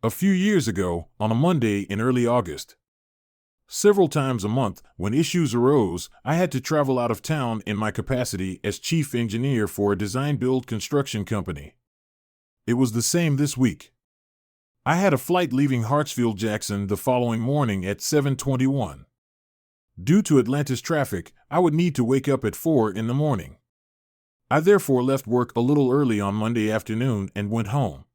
A few years ago, on a Monday in early August. Several times a month, when issues arose, I had to travel out of town in my capacity as chief engineer for a design-build construction company. It was the same this week. I had a flight leaving Hartsfield-Jackson the following morning at 7:21. Due to Atlanta's traffic, I would need to wake up at 4 in the morning. I therefore left work a little early on Monday afternoon and went home.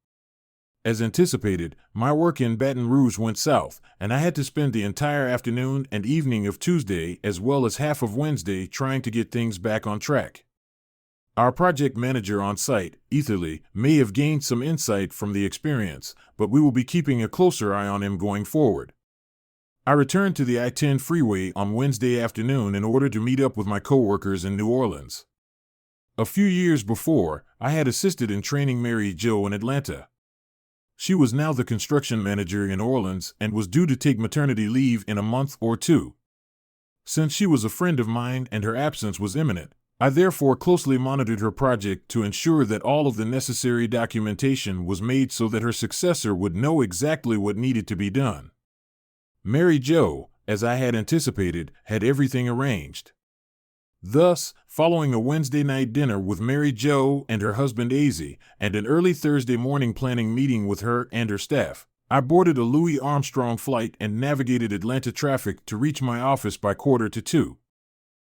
As anticipated, my work in Baton Rouge went south, and I had to spend the entire afternoon and evening of Tuesday as well as half of Wednesday trying to get things back on track. Our project manager on site, Etherly, may have gained some insight from the experience, but we will be keeping a closer eye on him going forward. I returned to the I-10 freeway on Wednesday afternoon in order to meet up with my coworkers in New Orleans. A few years before, I had assisted in training Mary Jo in Atlanta. She was now the construction manager in Orleans and was due to take maternity leave in a month or two. Since she was a friend of mine and her absence was imminent, I therefore closely monitored her project to ensure that all of the necessary documentation was made so that her successor would know exactly what needed to be done. Mary Jo, as I had anticipated, had everything arranged. Thus, following a Wednesday night dinner with Mary Jo and her husband Azzy, and an early Thursday morning planning meeting with her and her staff, I boarded a Louis Armstrong flight and navigated Atlanta traffic to reach my office by 1:45.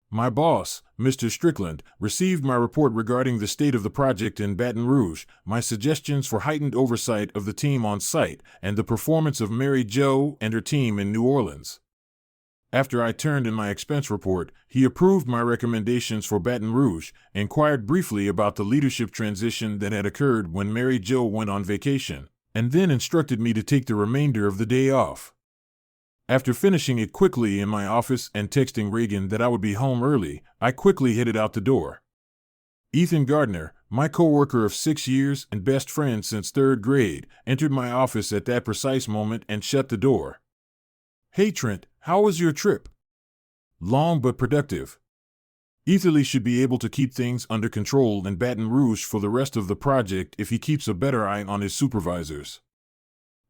My boss, Mr. Strickland, received my report regarding the state of the project in Baton Rouge, my suggestions for heightened oversight of the team on site, and the performance of Mary Jo and her team in New Orleans. After I turned in my expense report, he approved my recommendations for Baton Rouge, inquired briefly about the leadership transition that had occurred when Mary Jo went on vacation, and then instructed me to take the remainder of the day off. After finishing it quickly in my office and texting Reagan that I would be home early, I quickly headed out the door. Ethan Gardner, my coworker of 6 years and best friend since 3rd grade, entered my office at that precise moment and shut the door. "Hey Trent, how was your trip?" "Long but productive. Etherly should be able to keep things under control in Baton Rouge for the rest of the project if he keeps a better eye on his supervisors.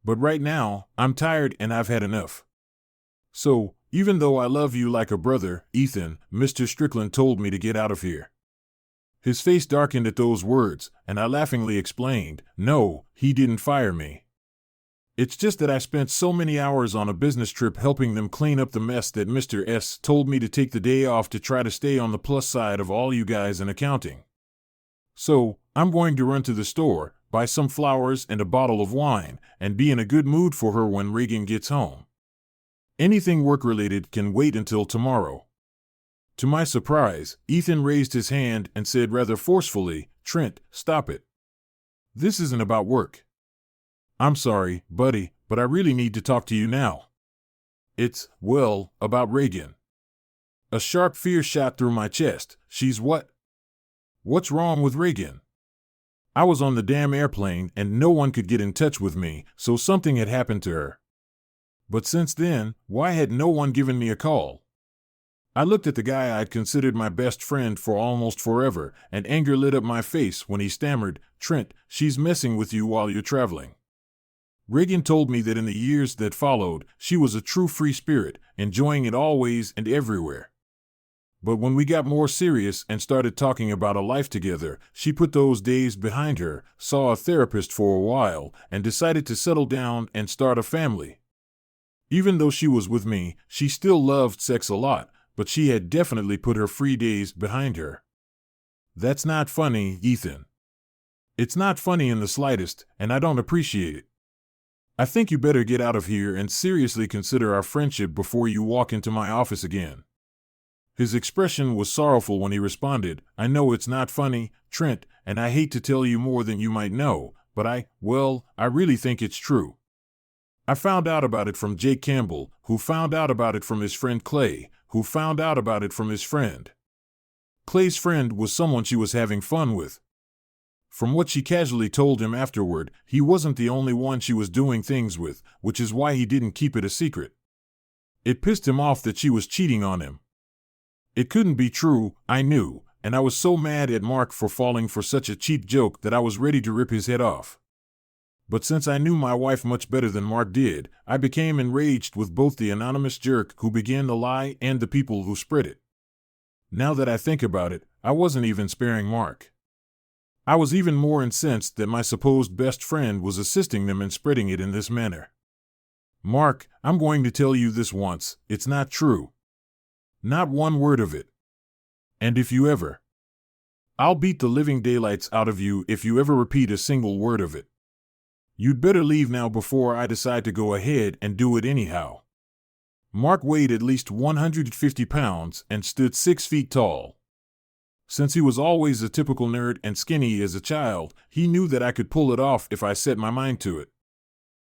But right now, I'm tired and I've had enough. So, even though I love you like a brother, Ethan, Mr. Strickland told me to get out of here." His face darkened at those words, and I laughingly explained, "No, he didn't fire me. It's just that I spent so many hours on a business trip helping them clean up the mess that Mr. S told me to take the day off to try to stay on the plus side of all you guys in accounting. So, I'm going to run to the store, buy some flowers and a bottle of wine, and be in a good mood for her when Reagan gets home. Anything work-related can wait until tomorrow." To my surprise, Ethan raised his hand and said rather forcefully, "Trent, stop it. This isn't about work. I'm sorry, buddy, but I really need to talk to you now. It's, well, about Reagan." A sharp fear shot through my chest. "She's what? What's wrong with Reagan?" I was on the damn airplane and no one could get in touch with me, so something had happened to her. But since then, why had no one given me a call? I looked at the guy I'd considered my best friend for almost forever, and anger lit up my face when he stammered, "Trent, she's messing with you while you're traveling." Reagan told me that in the years that followed, she was a true free spirit, enjoying it always and everywhere. But when we got more serious and started talking about a life together, she put those days behind her, saw a therapist for a while, and decided to settle down and start a family. Even though she was with me, she still loved sex a lot, but she had definitely put her free days behind her. That's not funny, Ethan. It's not funny in the slightest, and I don't appreciate it. I think you better get out of here and seriously consider our friendship before you walk into my office again." His expression was sorrowful when he responded, "I know it's not funny, Trent, and I hate to tell you more than you might know, but I really think it's true. I found out about it from Jake Campbell, who found out about it from his friend Clay, who found out about it from his friend. Clay's friend was someone she was having fun with. From what she casually told him afterward, he wasn't the only one she was doing things with, which is why he didn't keep it a secret. It pissed him off that she was cheating on him. It couldn't be true, I knew, and I was so mad at Mark for falling for such a cheap joke that I was ready to rip his head off. But since I knew my wife much better than Mark did, I became enraged with both the anonymous jerk who began the lie and the people who spread it. Now that I think about it, I wasn't even sparing Mark. I was even more incensed that my supposed best friend was assisting them in spreading it in this manner. Mark, I'm going to tell you this once, it's not true. Not one word of it. And if you ever, I'll beat the living daylights out of you if you ever repeat a single word of it. You'd better leave now before I decide to go ahead and do it anyhow. Mark weighed at least 150 pounds and stood 6 feet tall. Since he was always a typical nerd and skinny as a child, he knew that I could pull it off if I set my mind to it.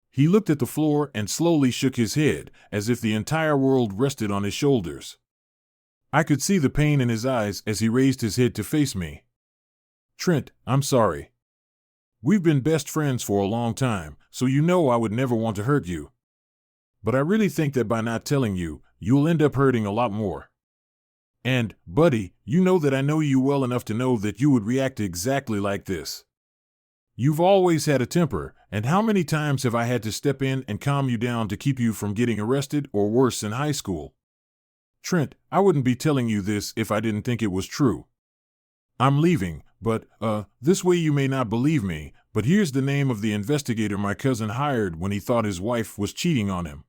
He looked at the floor and slowly shook his head, as if the entire world rested on his shoulders. I could see the pain in his eyes as he raised his head to face me. Trent, I'm sorry. We've been best friends for a long time, so you know I would never want to hurt you. But I really think that by not telling you, you'll end up hurting a lot more. And, buddy, you know that I know you well enough to know that you would react exactly like this. You've always had a temper, and how many times have I had to step in and calm you down to keep you from getting arrested or worse in high school? Trent, I wouldn't be telling you this if I didn't think it was true. I'm leaving, but, this way you may not believe me, but here's the name of the investigator my cousin hired when he thought his wife was cheating on him.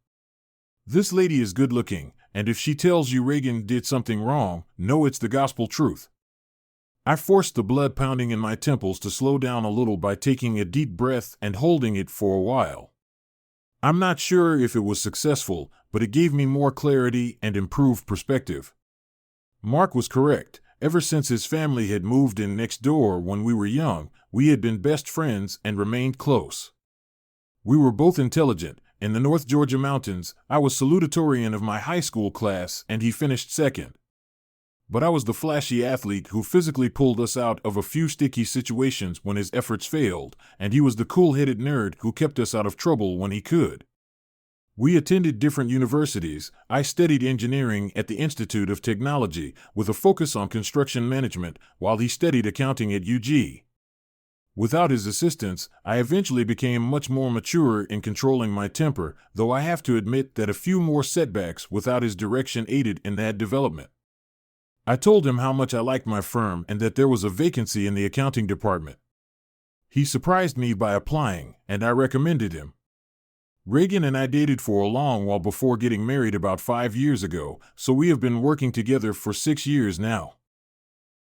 This lady is good looking, and if she tells you Reagan did something wrong, know it's the gospel truth. I forced the blood pounding in my temples to slow down a little by taking a deep breath and holding it for a while. I'm not sure if it was successful, but it gave me more clarity and improved perspective. Mark was correct. Ever since his family had moved in next door when we were young, we had been best friends and remained close. We were both intelligent. In the North Georgia mountains, I was salutatorian of my high school class and he finished second. But I was the flashy athlete who physically pulled us out of a few sticky situations when his efforts failed, and he was the cool-headed nerd who kept us out of trouble when he could. We attended different universities. I studied engineering at the Institute of Technology with a focus on construction management, while he studied accounting at UG. Without his assistance, I eventually became much more mature in controlling my temper, though I have to admit that a few more setbacks without his direction aided in that development. I told him how much I liked my firm and that there was a vacancy in the accounting department. He surprised me by applying, and I recommended him. Reagan and I dated for a long while before getting married about 5 years ago, so we have been working together for 6 years now.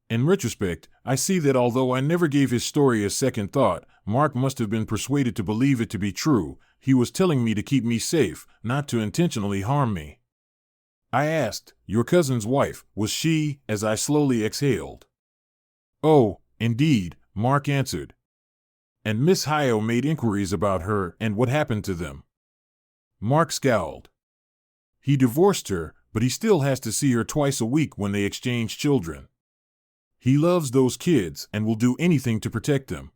In retrospect, I see that although I never gave his story a second thought, Mark must have been persuaded to believe it to be true. He was telling me to keep me safe, not to intentionally harm me. I asked, "Your cousin's wife, was she?" as I slowly exhaled. "Oh, indeed," Mark answered. "And Miss Hyo made inquiries about her and what happened to them." Mark scowled. He divorced her, but he still has to see her twice a week when they exchange children. He loves those kids and will do anything to protect them.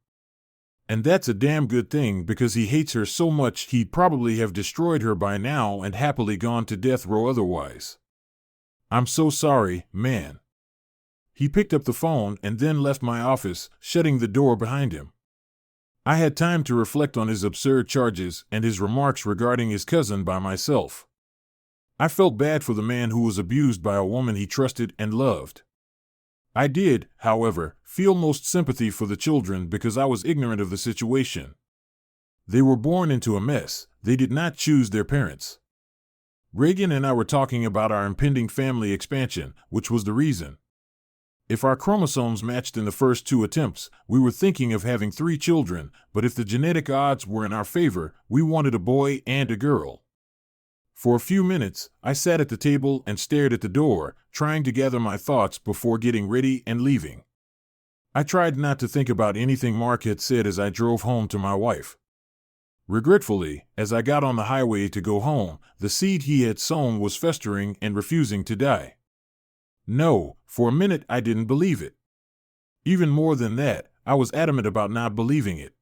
And that's a damn good thing because he hates her so much he'd probably have destroyed her by now and happily gone to death row otherwise. I'm so sorry, man. He picked up the phone and then left my office, shutting the door behind him. I had time to reflect on his absurd charges and his remarks regarding his cousin by myself. I felt bad for the man who was abused by a woman he trusted and loved. I did, however, feel most sympathy for the children because I was ignorant of the situation. They were born into a mess. They did not choose their parents. Reagan and I were talking about our impending family expansion, which was the reason. If our chromosomes matched in the first 2 attempts, we were thinking of having 3 children, but if the genetic odds were in our favor, we wanted a boy and a girl. For a few minutes, I sat at the table and stared at the door, trying to gather my thoughts before getting ready and leaving. I tried not to think about anything Mark had said as I drove home to my wife. Regretfully, as I got on the highway to go home, the seed he had sown was festering and refusing to die. No, for a minute I didn't believe it. Even more than that, I was adamant about not believing it.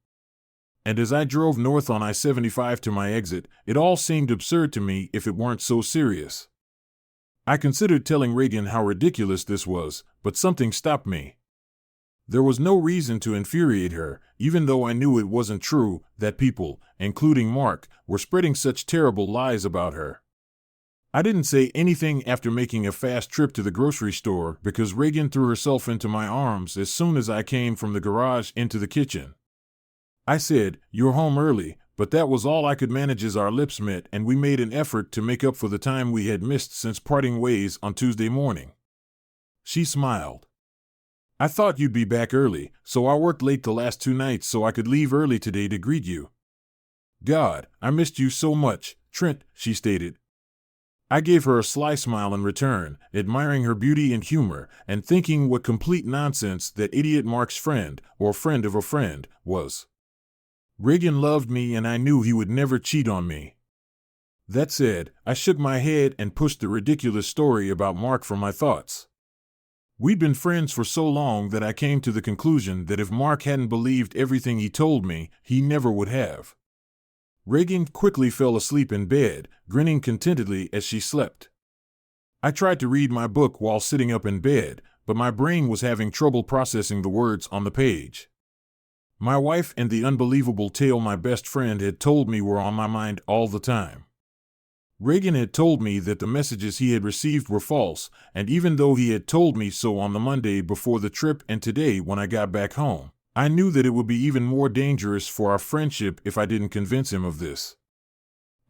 And as I drove north on I-75 to my exit, it all seemed absurd to me if it weren't so serious. I considered telling Reagan how ridiculous this was, but something stopped me. There was no reason to infuriate her, even though I knew it wasn't true that people, including Mark, were spreading such terrible lies about her. I didn't say anything after making a fast trip to the grocery store because Reagan threw herself into my arms as soon as I came from the garage into the kitchen. I said, "You're home early," but that was all I could manage as our lips met and we made an effort to make up for the time we had missed since parting ways on Tuesday morning. She smiled. "I thought you'd be back early, so I worked late the last 2 nights so I could leave early today to greet you." "God, I missed you so much, Trent," she stated. I gave her a sly smile in return, admiring her beauty and humor, and thinking what complete nonsense that idiot Mark's friend, or friend of a friend, was. Reagan loved me and I knew he would never cheat on me. That said, I shook my head and pushed the ridiculous story about Mark from my thoughts. We'd been friends for so long that I came to the conclusion that if Mark hadn't believed everything he told me, he never would have. Reagan quickly fell asleep in bed, grinning contentedly as she slept. I tried to read my book while sitting up in bed, but my brain was having trouble processing the words on the page. My wife and the unbelievable tale my best friend had told me were on my mind all the time. Reagan had told me that the messages he had received were false, and even though he had told me so on the Monday before the trip and today when I got back home, I knew that it would be even more dangerous for our friendship if I didn't convince him of this.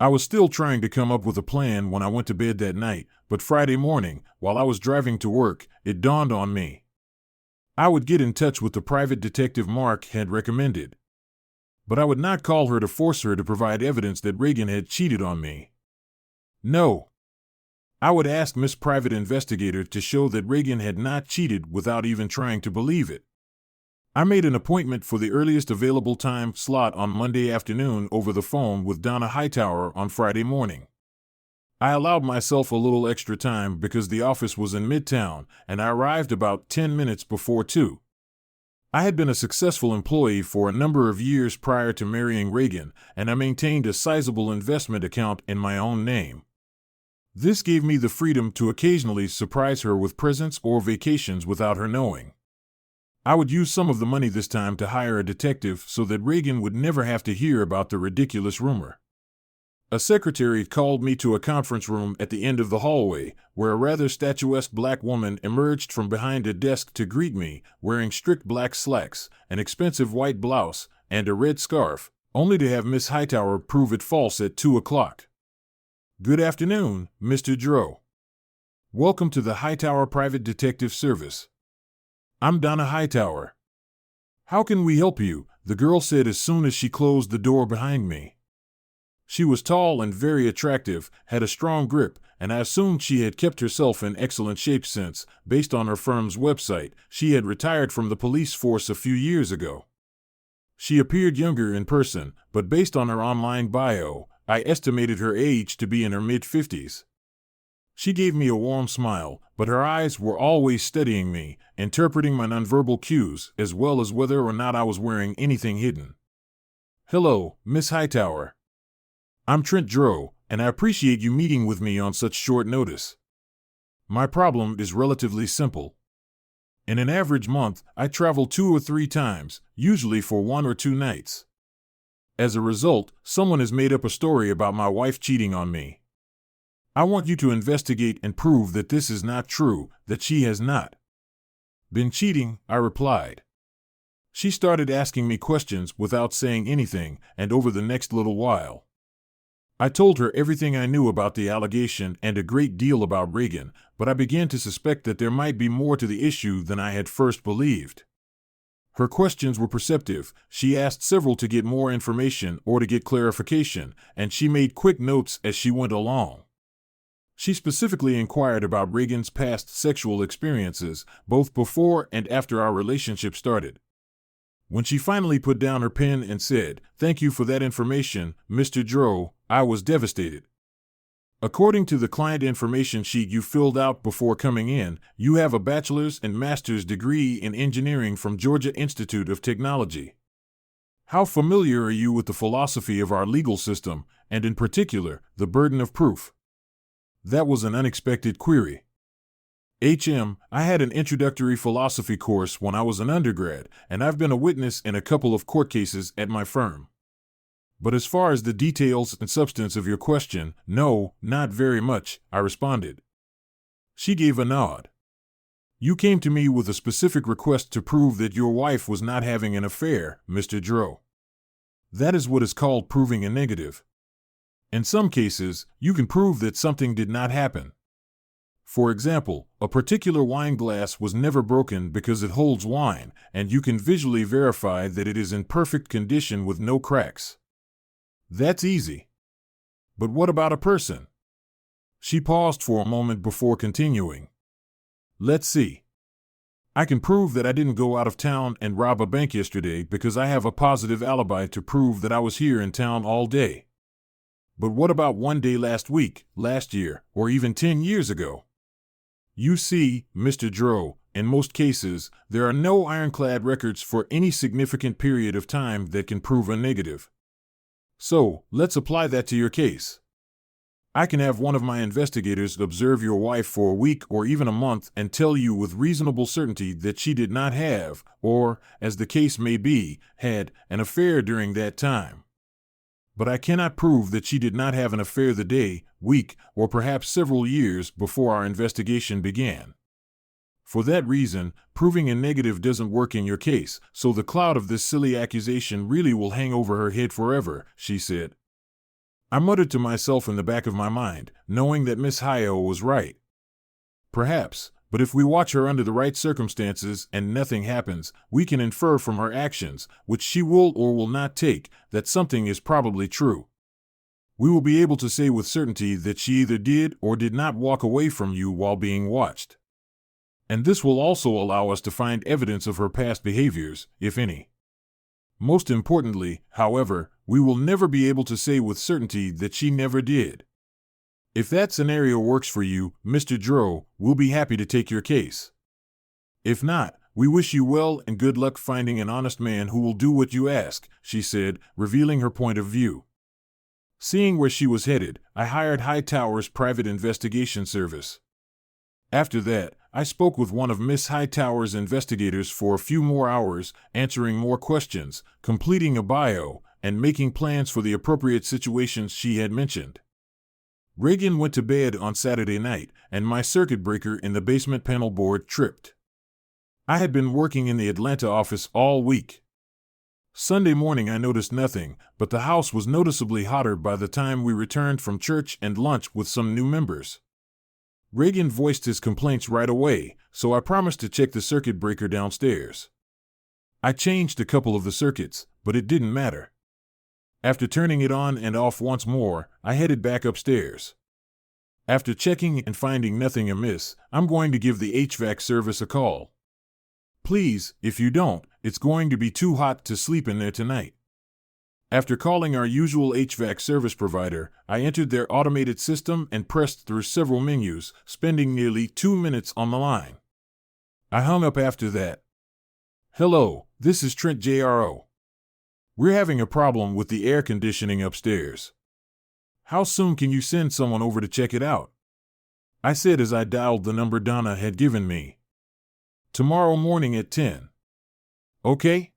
I was still trying to come up with a plan when I went to bed that night, but Friday morning, while I was driving to work, it dawned on me. I would get in touch with the private detective Mark had recommended. But I would not call her to force her to provide evidence that Reagan had cheated on me. No. I would ask Miss Private Investigator to show that Reagan had not cheated without even trying to believe it. I made an appointment for the earliest available time slot on Monday afternoon over the phone with Donna Hightower on Friday morning. I allowed myself a little extra time because the office was in Midtown, and I arrived about 10 minutes before 2. I had been a successful employee for a number of years prior to marrying Reagan, and I maintained a sizable investment account in my own name. This gave me the freedom to occasionally surprise her with presents or vacations without her knowing. I would use some of the money this time to hire a detective so that Reagan would never have to hear about the ridiculous rumor. A secretary called me to a conference room at the end of the hallway, where a rather statuesque black woman emerged from behind a desk to greet me, wearing strict black slacks, an expensive white blouse, and a red scarf, only to have Miss Hightower prove it false at 2 o'clock. "Good afternoon, Mr. Dro. Welcome to the Hightower Private Detective Service. I'm Donna Hightower. How can we help you?" the girl said as soon as she closed the door behind me. She was tall and very attractive, had a strong grip, and I assumed she had kept herself in excellent shape since, based on her firm's website, she had retired from the police force a few years ago. She appeared younger in person, but based on her online bio, I estimated her age to be in her mid-50s. She gave me a warm smile, but her eyes were always studying me, interpreting my nonverbal cues, as well as whether or not I was wearing anything hidden. "Hello, Miss Hightower. I'm Trent Dro, and I appreciate you meeting with me on such short notice. My problem is relatively simple. In an average month, I travel 2 or 3 times, usually for 1 or 2 nights. As a result, someone has made up a story about my wife cheating on me. I want you to investigate and prove that this is not true, that she has not been cheating," I replied. She started asking me questions without saying anything, and over the next little while, I told her everything I knew about the allegation and a great deal about Reagan, but I began to suspect that there might be more to the issue than I had first believed. Her questions were perceptive. She asked several to get more information or to get clarification, and she made quick notes as she went along. She specifically inquired about Reagan's past sexual experiences, both before and after our relationship started. When she finally put down her pen and said, "Thank you for that information, Mr. Dro," I was devastated. "According to the client information sheet you filled out before coming in, you have a bachelor's and master's degree in engineering from Georgia Institute of Technology. How familiar are you with the philosophy of our legal system, and in particular, the burden of proof?" That was an unexpected query. I had an introductory philosophy course when I was an undergrad, and I've been a witness in a couple of court cases at my firm. But as far as the details and substance of your question, no, not very much, I responded. She gave a nod. You came to me with a specific request to prove that your wife was not having an affair, Mr. Dro. That is what is called proving a negative. In some cases, you can prove that something did not happen. For example, a particular wine glass was never broken because it holds wine, and you can visually verify that it is in perfect condition with no cracks. That's easy. But what about a person? She paused for a moment before continuing. Let's see. I can prove that I didn't go out of town and rob a bank yesterday because I have a positive alibi to prove that I was here in town all day. But what about one day last week, last year, or even 10 years ago? You see, Mr. Dro, in most cases, there are no ironclad records for any significant period of time that can prove a negative. So, let's apply that to your case. I can have one of my investigators observe your wife for a week or even a month and tell you with reasonable certainty that she did not have, or, as the case may be, had, an affair during that time. But I cannot prove that she did not have an affair the day, week, or perhaps several years before our investigation began. For that reason, proving a negative doesn't work in your case, so the cloud of this silly accusation really will hang over her head forever, she said. I muttered to myself in the back of my mind, knowing that Miss Hyo was right. Perhaps, but if we watch her under the right circumstances and nothing happens, we can infer from her actions, which she will or will not take, that something is probably true. We will be able to say with certainty that she either did or did not walk away from you while being watched. And this will also allow us to find evidence of her past behaviors, if any. Most importantly, however, we will never be able to say with certainty that she never did. If that scenario works for you, Mr. Dro, we'll be happy to take your case. If not, we wish you well and good luck finding an honest man who will do what you ask, she said, revealing her point of view. Seeing where she was headed, I hired Hightower's private investigation service. After that, I spoke with one of Miss Hightower's investigators for a few more hours, answering more questions, completing a bio, and making plans for the appropriate situations she had mentioned. Reagan went to bed on Saturday night, and my circuit breaker in the basement panel board tripped. I had been working in the Atlanta office all week. Sunday morning I noticed nothing, but the house was noticeably hotter by the time we returned from church and lunch with some new members. Reagan voiced his complaints right away, so I promised to check the circuit breaker downstairs. I changed a couple of the circuits, but it didn't matter. After turning it on and off once more, I headed back upstairs. After checking and finding nothing amiss, I'm going to give the HVAC service a call. Please, if you don't, it's going to be too hot to sleep in there tonight. After calling our usual HVAC service provider, I entered their automated system and pressed through several menus, spending nearly 2 minutes on the line. I hung up after that. Hello, this is Trent JRO. We're having a problem with the air conditioning upstairs. How soon can you send someone over to check it out? I said as I dialed the number Donna had given me. Tomorrow morning at 10. Okay?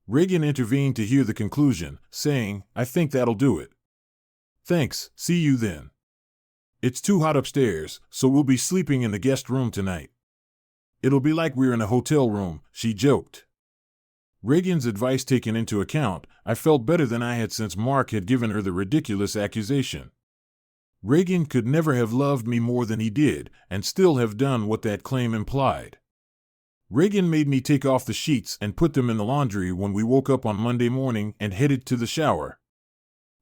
Reagan intervened to hear the conclusion, saying, I think that'll do it. Thanks, see you then. It's too hot upstairs, so we'll be sleeping in the guest room tonight. It'll be like we're in a hotel room, she joked. Reagan's advice taken into account, I felt better than I had since Mark had given her the ridiculous accusation. Reagan could never have loved me more than he did, and still have done what that claim implied. Reagan made me take off the sheets and put them in the laundry when we woke up on Monday morning and headed to the shower.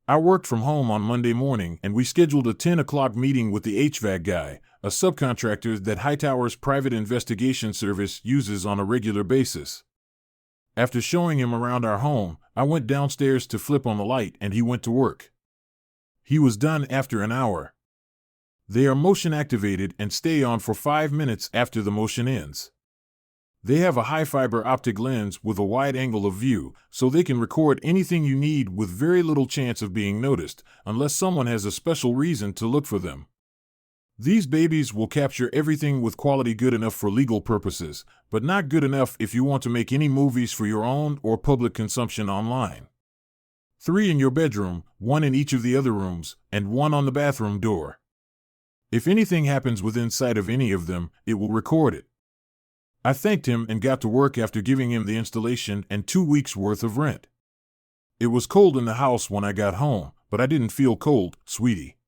I worked from home on Monday morning and we scheduled a 10 o'clock meeting with the HVAC guy, a subcontractor that Hightower's private investigation service uses on a regular basis. After showing him around our home, I went downstairs to flip on the light and he went to work. He was done after an hour. They are motion activated and stay on for 5 minutes after the motion ends. They have a high fiber optic lens with a wide angle of view, so they can record anything you need with very little chance of being noticed, unless someone has a special reason to look for them. These babies will capture everything with quality good enough for legal purposes, but not good enough if you want to make any movies for your own or public consumption online. 3 in your bedroom, 1 in each of the other rooms, and 1 on the bathroom door. If anything happens within sight of any of them, it will record it. I thanked him and got to work after giving him the installation and 2 weeks' worth of rent. It was cold in the house when I got home, but I didn't feel cold, sweetie.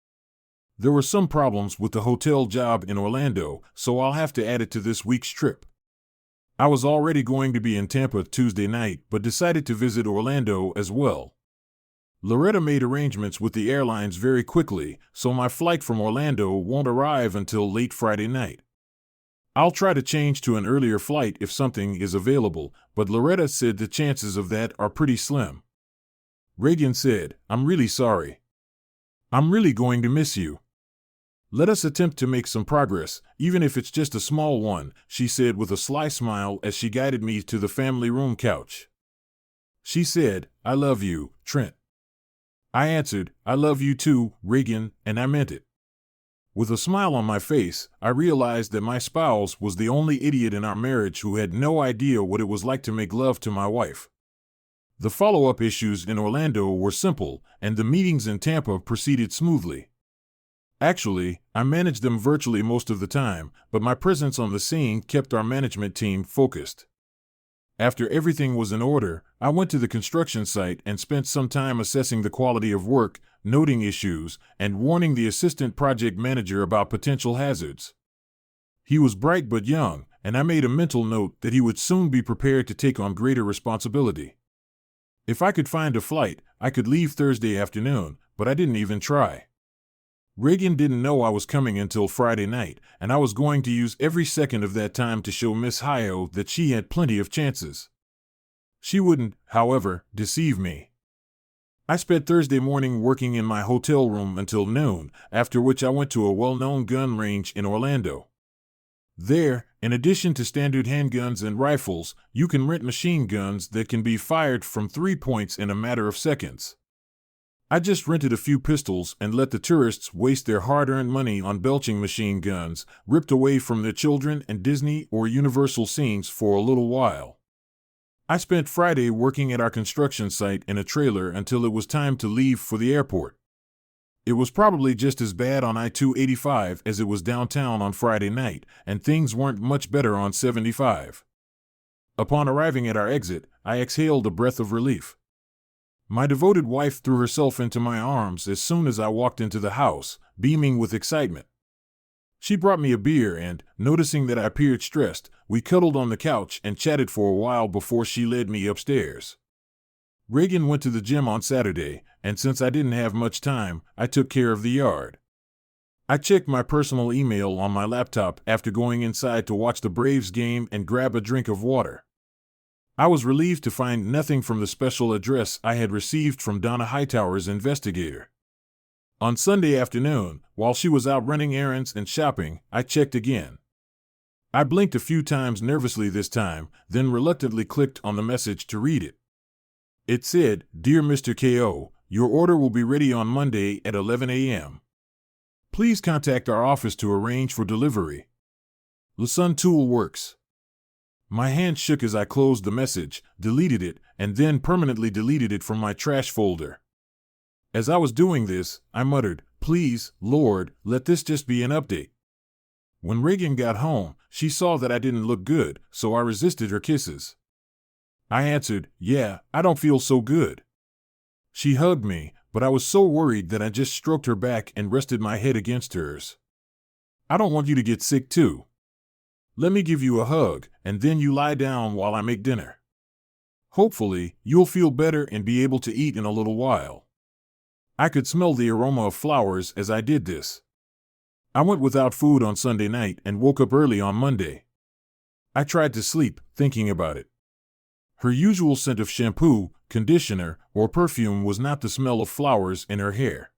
There were some problems with the hotel job in Orlando, so I'll have to add it to this week's trip. I was already going to be in Tampa Tuesday night, but decided to visit Orlando as well. Loretta made arrangements with the airlines very quickly, so my flight from Orlando won't arrive until late Friday night. I'll try to change to an earlier flight if something is available, but Loretta said the chances of that are pretty slim. Reagan said, "I'm really sorry. I'm really going to miss you. Let us attempt to make some progress, even if it's just a small one," she said with a sly smile as she guided me to the family room couch. She said, "I love you, Trent." I answered, "I love you too, Reagan," and I meant it. With a smile on my face, I realized that my spouse was the only idiot in our marriage who had no idea what it was like to make love to my wife. The follow-up issues in Orlando were simple, and the meetings in Tampa proceeded smoothly. Actually, I managed them virtually most of the time, but my presence on the scene kept our management team focused. After everything was in order, I went to the construction site and spent some time assessing the quality of work, noting issues, and warning the assistant project manager about potential hazards. He was bright but young, and I made a mental note that he would soon be prepared to take on greater responsibility. If I could find a flight, I could leave Thursday afternoon, but I didn't even try. Reagan didn't know I was coming until Friday night, and I was going to use every second of that time to show Miss Hyo that she had plenty of chances. She wouldn't, however, deceive me. I spent Thursday morning working in my hotel room until noon, after which I went to a well-known gun range in Orlando. There, in addition to standard handguns and rifles, you can rent machine guns that can be fired from 3 points in a matter of seconds. I just rented a few pistols and let the tourists waste their hard-earned money on belching machine guns, ripped away from their children and Disney or Universal scenes for a little while. I spent Friday working at our construction site in a trailer until it was time to leave for the airport. It was probably just as bad on I-285 as it was downtown on Friday night, and things weren't much better on 75. Upon arriving at our exit, I exhaled a breath of relief. My devoted wife threw herself into my arms as soon as I walked into the house, beaming with excitement. She brought me a beer and, noticing that I appeared stressed, we cuddled on the couch and chatted for a while before she led me upstairs. Reagan went to the gym on Saturday, and since I didn't have much time, I took care of the yard. I checked my personal email on my laptop after going inside to watch the Braves game and grab a drink of water. I was relieved to find nothing from the special address I had received from Donna Hightower's investigator. On Sunday afternoon, while she was out running errands and shopping, I checked again. I blinked a few times nervously this time, then reluctantly clicked on the message to read it. It said, "Dear Mr. K.O., your order will be ready on Monday at 11 a.m. Please contact our office to arrange for delivery. LaSun Tool Works." My hand shook as I closed the message, deleted it, and then permanently deleted it from my trash folder. As I was doing this, I muttered, "Please, Lord, let this just be an update." When Reagan got home, she saw that I didn't look good, so I resisted her kisses. I answered, "Yeah, I don't feel so good." She hugged me, but I was so worried that I just stroked her back and rested my head against hers. "I don't want you to get sick too. Let me give you a hug, and then you lie down while I make dinner. Hopefully, you'll feel better and be able to eat in a little while." I could smell the aroma of flowers as I did this. I went without food on Sunday night and woke up early on Monday. I tried to sleep, thinking about it. Her usual scent of shampoo, conditioner, or perfume was not the smell of flowers in her hair.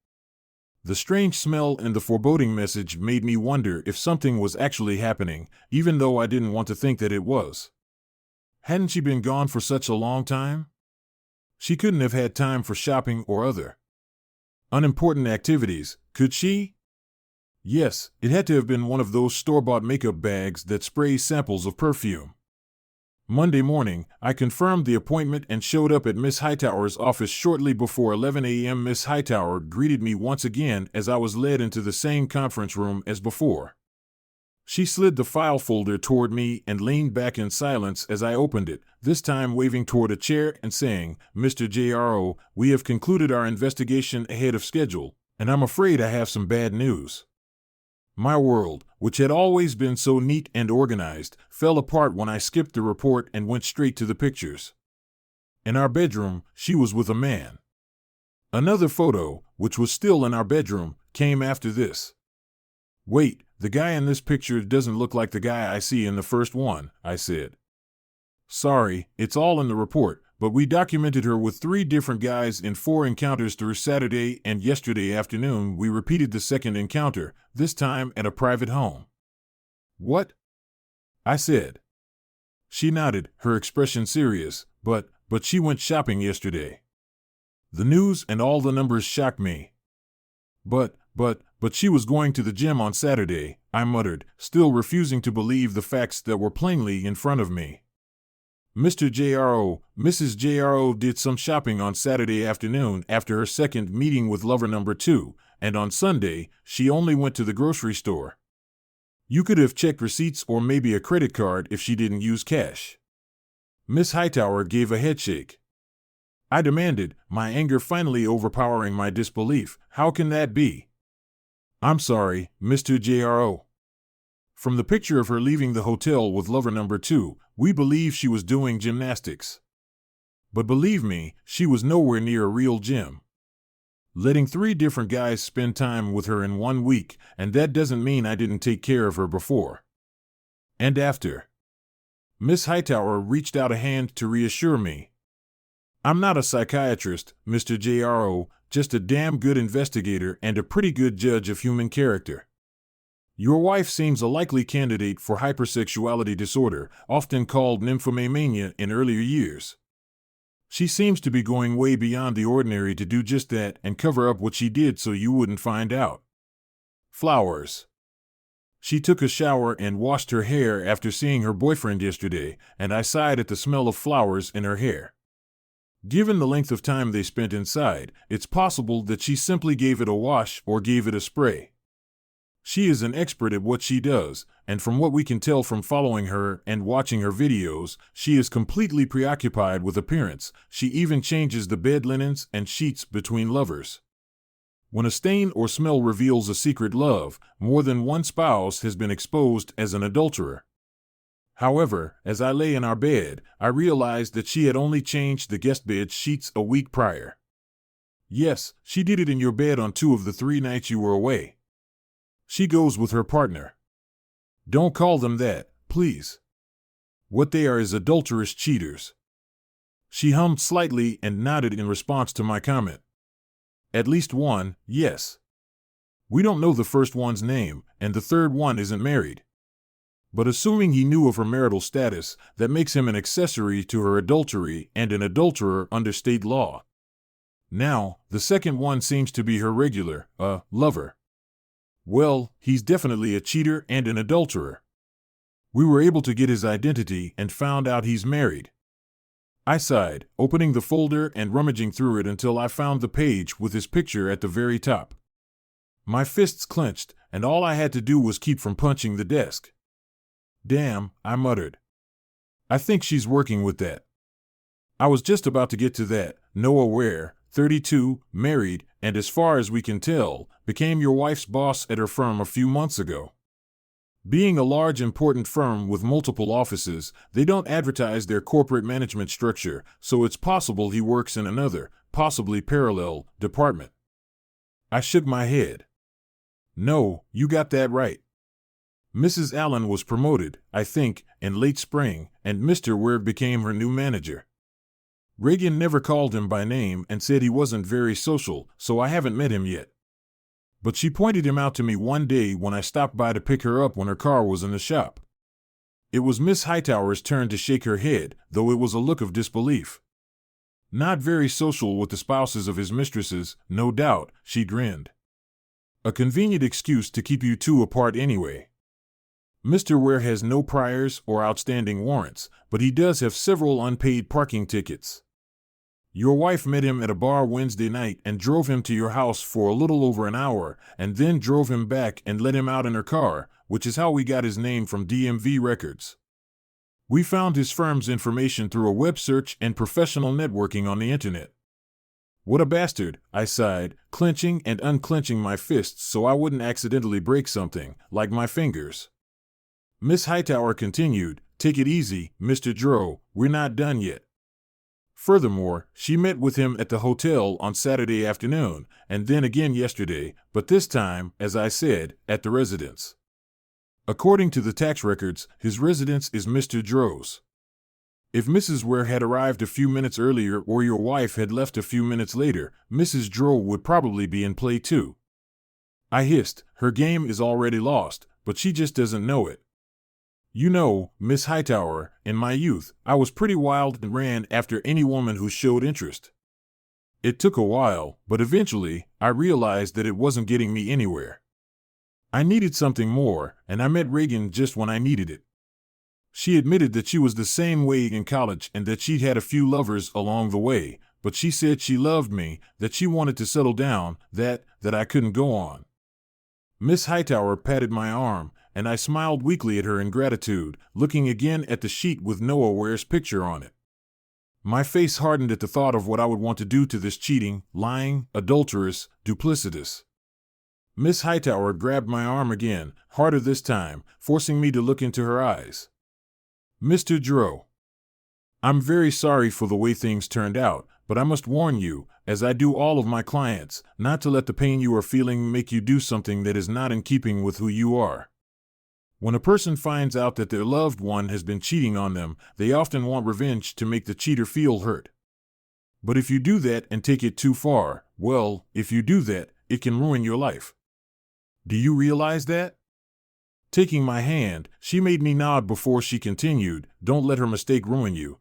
The strange smell and the foreboding message made me wonder if something was actually happening, even though I didn't want to think that it was. Hadn't she been gone for such a long time? She couldn't have had time for shopping or other unimportant activities, could she? Yes, it had to have been one of those store-bought makeup bags that sprays samples of perfume. Monday morning, I confirmed the appointment and showed up at Miss Hightower's office shortly before 11 a.m. Miss Hightower greeted me once again as I was led into the same conference room as before. She slid the file folder toward me and leaned back in silence as I opened it, this time waving toward a chair and saying, "Mr. JRO, we have concluded our investigation ahead of schedule, and I'm afraid I have some bad news." My world, which had always been so neat and organized, fell apart when I skipped the report and went straight to the pictures. In our bedroom, she was with a man. Another photo, which was still in our bedroom, came after this. "Wait, the guy in this picture doesn't look like the guy I see in the first one," I said. "Sorry, it's all in the report, but we documented her with 3 different guys in 4 encounters through Saturday, and yesterday afternoon we repeated the second encounter, this time at a private home." "What?" I said. She nodded, her expression serious, but she went shopping yesterday. The news and all the numbers shocked me. But she was going to the gym on Saturday," I muttered, still refusing to believe the facts that were plainly in front of me. "Mr. JRO, Mrs. JRO did some shopping on Saturday afternoon after her second meeting with lover number 2, and on Sunday, she only went to the grocery store. You could have checked receipts or maybe a credit card if she didn't use cash." Miss Hightower gave a headshake. I demanded, my anger finally overpowering my disbelief, "How can that be?" "I'm sorry, Mr. JRO. From the picture of her leaving the hotel with lover number 2, we believe she was doing gymnastics. But believe me, she was nowhere near a real gym. Letting 3 different guys spend time with her in 1 week, and that doesn't mean I didn't take care of her before. And after." Miss Hightower reached out a hand to reassure me. "I'm not a psychiatrist, Mr. JRO, just a damn good investigator and a pretty good judge of human character. Your wife seems a likely candidate for hypersexuality disorder, often called nymphomania in earlier years. She seems to be going way beyond the ordinary to do just that and cover up what she did so you wouldn't find out. Flowers. She took a shower and washed her hair after seeing her boyfriend yesterday, and I sighed at the smell of flowers in her hair. Given the length of time they spent inside, it's possible that she simply gave it a wash or gave it a spray. She is an expert at what she does, and from what we can tell from following her and watching her videos, she is completely preoccupied with appearance. She even changes the bed linens and sheets between lovers. When a stain or smell reveals a secret love, more than one spouse has been exposed as an adulterer. However, as I lay in our bed, I realized that she had only changed the guest bed sheets a week prior. Yes, she did it in your bed on 2 of the 3 nights you were away. She goes with her partner. Don't call them that, please. What they are is adulterous cheaters." She hummed slightly and nodded in response to my comment. "At least one, yes. We don't know the first one's name, and the third one isn't married. But assuming he knew of her marital status, that makes him an accessory to her adultery and an adulterer under state law. Now, the second one seems to be her regular, lover. Well, he's definitely a cheater and an adulterer. We were able to get his identity and found out he's married." I sighed, opening the folder and rummaging through it until I found the page with his picture at the very top. My fists clenched, and all I had to do was keep from punching the desk. "Damn," I muttered. "I think she's working with that." I was just about to get to that. Noah Ware, 32, married, and as far as we can tell, became your wife's boss at her firm a few months ago. Being a large, important firm with multiple offices, they don't advertise their corporate management structure, so it's possible he works in another, possibly parallel, department. I shook my head. "No, you got that right. Mrs. Allen was promoted, I think, in late spring, and Mr. Ware became her new manager. Reagan never called him by name and said he wasn't very social, so I haven't met him yet. But she pointed him out to me one day when I stopped by to pick her up when her car was in the shop." It was Miss Hightower's turn to shake her head, though it was a look of disbelief. "Not very social with the spouses of his mistresses, no doubt," she grinned. A convenient excuse to keep you two apart anyway. Mr. Ware has no priors or outstanding warrants, but he does have several unpaid parking tickets. Your wife met him at a bar Wednesday night and drove him to your house for a little over an hour, and then drove him back and let him out in her car, which is how we got his name from DMV records. We found his firm's information through a web search and professional networking on the internet. What a bastard, I sighed, clenching and unclenching my fists so I wouldn't accidentally break something, like my fingers. Miss Hightower continued, "Take it easy, Mr. Dro, we're not done yet." Furthermore, she met with him at the hotel on Saturday afternoon, and then again yesterday, but this time, as I said, at the residence. According to the tax records, his residence is Mr. Dro's. If Mrs. Ware had arrived a few minutes earlier or your wife had left a few minutes later, Mrs. Dro would probably be in play too. I hissed, her game is already lost, but she just doesn't know it. You know, Miss Hightower, in my youth, I was pretty wild and ran after any woman who showed interest. It took a while, but eventually, I realized that it wasn't getting me anywhere. I needed something more, and I met Reagan just when I needed it. She admitted that she was the same way in college and that she'd had a few lovers along the way, but she said she loved me, that she wanted to settle down, that I couldn't go on. Miss Hightower patted my arm, and I smiled weakly at her in gratitude, looking again at the sheet with Noah Ware's picture on it. My face hardened at the thought of what I would want to do to this cheating, lying, adulteress, duplicitous. Miss Hightower grabbed my arm again, harder this time, forcing me to look into her eyes. Mr. Dro, I'm very sorry for the way things turned out, but I must warn you, as I do all of my clients, not to let the pain you are feeling make you do something that is not in keeping with who you are. When a person finds out that their loved one has been cheating on them, they often want revenge to make the cheater feel hurt. But if you do that and take it too far, well, if you do that, it can ruin your life. Do you realize that? Taking my hand, she made me nod before she continued, "Don't let her mistake ruin you.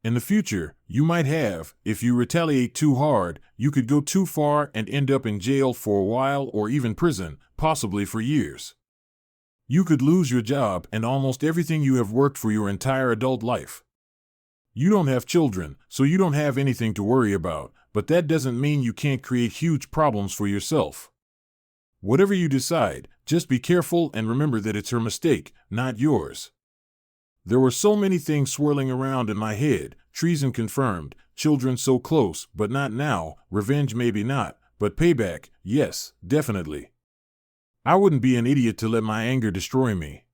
In the future, you might have, if you retaliate too hard, you could go too far and end up in jail for a while or even prison, possibly for years. You could lose your job and almost everything you have worked for your entire adult life. You don't have children, so you don't have anything to worry about, but that doesn't mean you can't create huge problems for yourself. Whatever you decide, just be careful and remember that it's her mistake, not yours." There were so many things swirling around in my head: treason confirmed, children so close, but not now, revenge maybe not, but payback, yes, definitely. I wouldn't be an idiot to let my anger destroy me.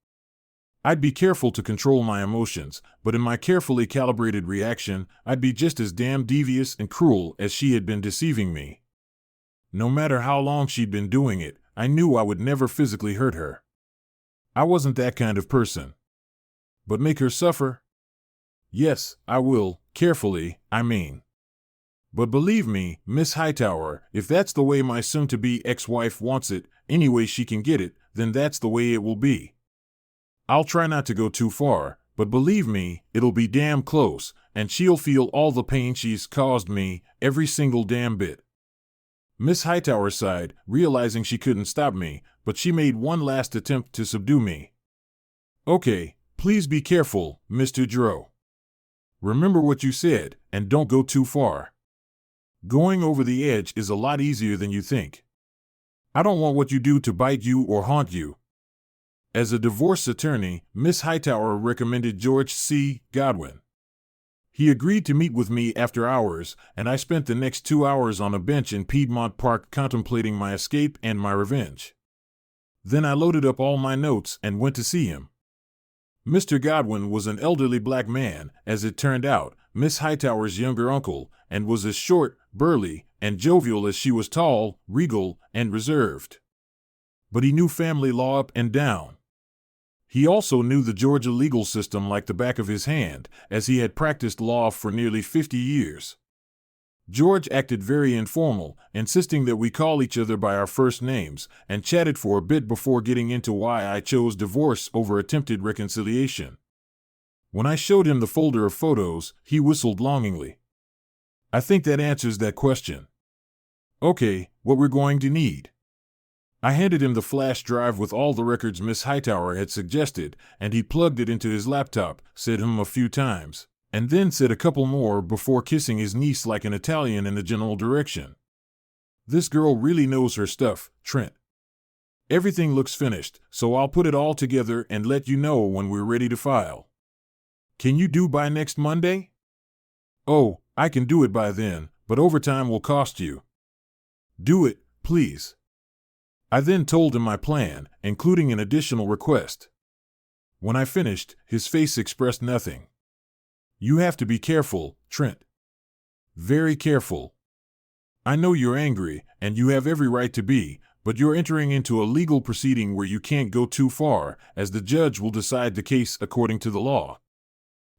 I'd be careful to control my emotions, but in my carefully calibrated reaction, I'd be just as damn devious and cruel as she had been deceiving me. No matter how long she'd been doing it, I knew I would never physically hurt her. I wasn't that kind of person. But make her suffer? Yes, I will, carefully, I mean. But believe me, Miss Hightower, if that's the way my soon-to-be ex-wife wants it, any way she can get it, then that's the way it will be. I'll try not to go too far, but believe me, it'll be damn close, and she'll feel all the pain she's caused me, every single damn bit. Miss Hightower sighed, realizing she couldn't stop me, but she made one last attempt to subdue me. "Okay, please be careful, Mr. Dro. Remember what you said, and don't go too far. Going over the edge is a lot easier than you think. I don't want what you do to bite you or haunt you." As a divorce attorney, Miss Hightower recommended George C. Godwin. He agreed to meet with me after hours, and I spent the next 2 hours on a bench in Piedmont Park contemplating my escape and my revenge. Then I loaded up all my notes and went to see him. Mr. Godwin was an elderly black man, as it turned out, Miss Hightower's younger uncle, and was as short, burly, and jovial as she was tall, regal, and reserved. But he knew family law up and down. He also knew the Georgia legal system like the back of his hand, as he had practiced law for nearly 50 years. George acted very informal, insisting that we call each other by our first names, and chatted for a bit before getting into why I chose divorce over attempted reconciliation. When I showed him the folder of photos, he whistled longingly. "I think that answers that question. Okay, what we're going to need. I handed him the flash drive with all the records Miss Hightower had suggested, and he plugged it into his laptop, said a few times, and then said a couple more before kissing his niece like an Italian in the general direction. This girl really knows her stuff, Trent. Everything looks finished, so I'll put it all together and let you know when we're ready to file. Can you do by next Monday? Oh, I can do it by then, but overtime will cost you. Do it, please. I then told him my plan, including an additional request. When I finished, his face expressed nothing. You have to be careful, Trent. Very careful. I know you're angry, and you have every right to be, but you're entering into a legal proceeding where you can't go too far, as the judge will decide the case according to the law.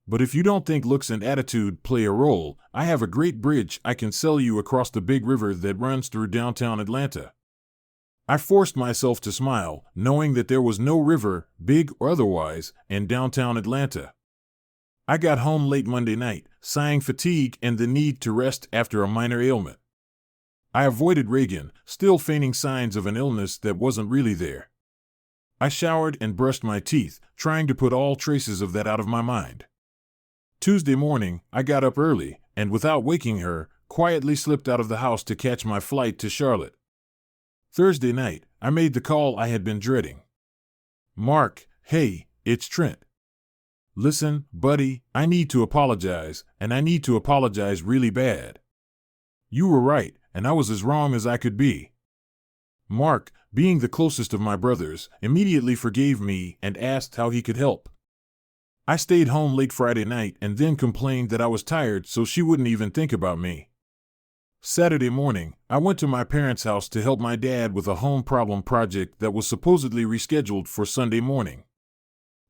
But if you don't think looks and attitude play a role, I have a great bridge I can sell you across the big river that runs through downtown Atlanta. I forced myself to smile, knowing that there was no river, big or otherwise, in downtown Atlanta. I got home late Monday night, sighing fatigue and the need to rest after a minor ailment. I avoided Reagan, still feigning signs of an illness that wasn't really there. I showered and brushed my teeth, trying to put all traces of that out of my mind. Tuesday morning, I got up early, and without waking her, quietly slipped out of the house to catch my flight to Charlotte. Thursday night, I made the call I had been dreading. Mark, hey, it's Trent. Listen, buddy, I need to apologize, and I need to apologize really bad. You were right, and I was as wrong as I could be. Mark, being the closest of my brothers, immediately forgave me and asked how he could help. I stayed home late Friday night and then complained that I was tired so she wouldn't even think about me. Saturday morning, I went to my parents' house to help my dad with a home problem project that was supposedly rescheduled for Sunday morning.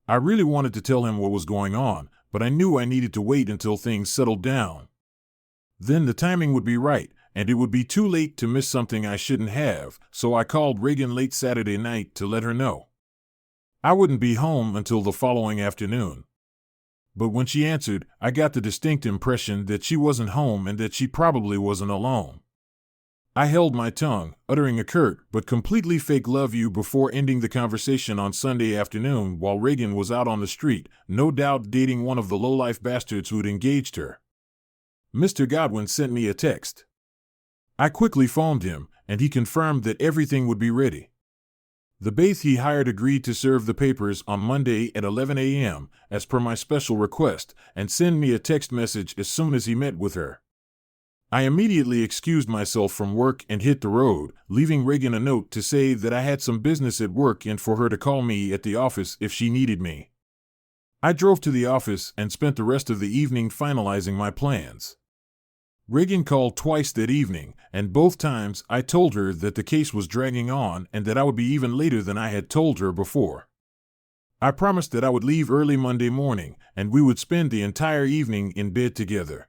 I really wanted to tell him what was going on, but I knew I needed to wait until things settled down. Then the timing would be right, and it would be too late to miss something I shouldn't have, so I called Reagan late Saturday night to let her know. I wouldn't be home until the following afternoon. But when she answered, I got the distinct impression that she wasn't home and that she probably wasn't alone. I held my tongue, uttering a curt but completely fake love you before ending the conversation on Sunday afternoon while Reagan was out on the street, no doubt dating one of the lowlife bastards who'd engaged her. Mr. Godwin sent me a text. I quickly phoned him, and he confirmed that everything would be ready. The baith he hired agreed to serve the papers on Monday at 11 a.m., as per my special request, and send me a text message as soon as he met with her. I immediately excused myself from work and hit the road, leaving Reagan a note to say that I had some business at work and for her to call me at the office if she needed me. I drove to the office and spent the rest of the evening finalizing my plans. Reagan called twice that evening, and both times I told her that the case was dragging on and that I would be even later than I had told her before. I promised that I would leave early Monday morning, and we would spend the entire evening in bed together.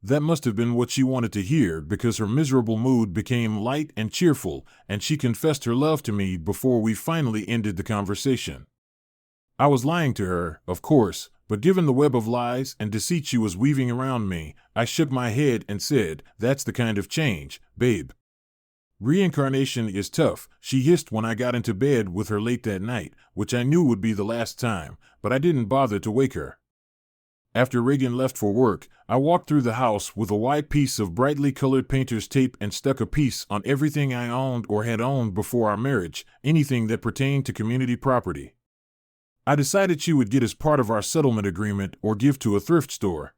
That must have been what she wanted to hear because her miserable mood became light and cheerful, and she confessed her love to me before we finally ended the conversation. I was lying to her, of course, but given the web of lies and deceit she was weaving around me, I shook my head and said, "That's the kind of change, babe." Reincarnation is tough, she hissed when I got into bed with her late that night, which I knew would be the last time, but I didn't bother to wake her. After Reagan left for work, I walked through the house with a white piece of brightly colored painter's tape and stuck a piece on everything I owned or had owned before our marriage, anything that pertained to community property. I decided she would get as part of our settlement agreement or give to a thrift store.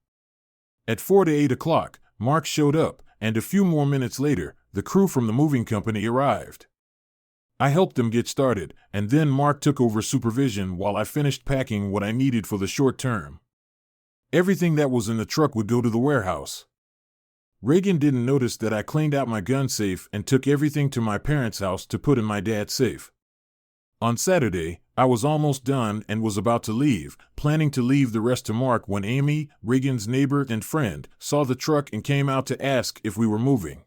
At 4 to 8 o'clock, Mark showed up, and a few more minutes later, the crew from the moving company arrived. I helped them get started, and then Mark took over supervision while I finished packing what I needed for the short term. Everything that was in the truck would go to the warehouse. Reagan didn't notice that I cleaned out my gun safe and took everything to my parents' house to put in my dad's safe. On Saturday, I was almost done and was about to leave, planning to leave the rest to Mark when Amy, Reagan's neighbor and friend, saw the truck and came out to ask if we were moving.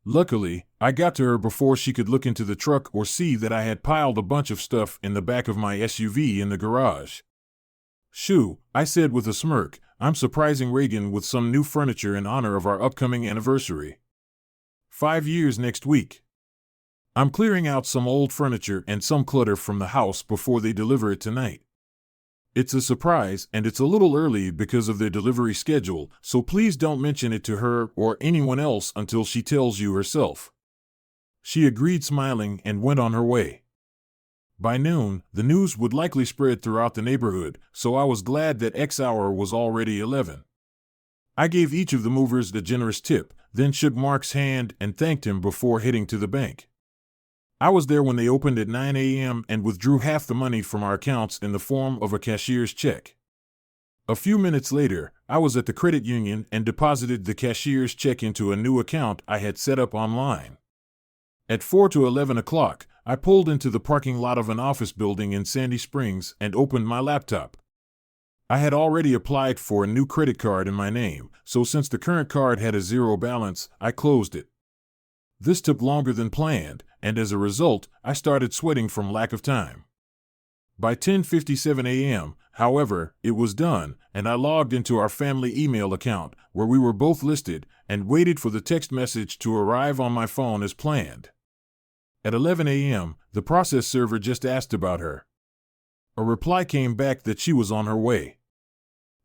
Luckily, I got to her before she could look into the truck or see that I had piled a bunch of stuff in the back of my SUV in the garage. "Shoo," I said with a smirk, "I'm surprising Reagan with some new furniture in honor of our upcoming anniversary. 5 years next week." I'm clearing out some old furniture and some clutter from the house before they deliver it tonight. It's a surprise, and it's a little early because of their delivery schedule, so please don't mention it to her or anyone else until she tells you herself." She agreed, smiling, and went on her way. By noon, the news would likely spread throughout the neighborhood, so I was glad that X hour was already 11. I gave each of the movers a generous tip, then shook Mark's hand and thanked him before heading to the bank. I was there when they opened at 9 a.m. and withdrew half the money from our accounts in the form of a cashier's check. A few minutes later, I was at the credit union and deposited the cashier's check into a new account I had set up online. At 4 to 11 o'clock, I pulled into the parking lot of an office building in Sandy Springs and opened my laptop. I had already applied for a new credit card in my name, so since the current card had a zero balance, I closed it. This took longer than planned, and as a result, I started sweating from lack of time. By 10:57 a.m., however, it was done, and I logged into our family email account, where we were both listed, and waited for the text message to arrive on my phone as planned. At 11 a.m., the process server just asked about her. A reply came back that she was on her way.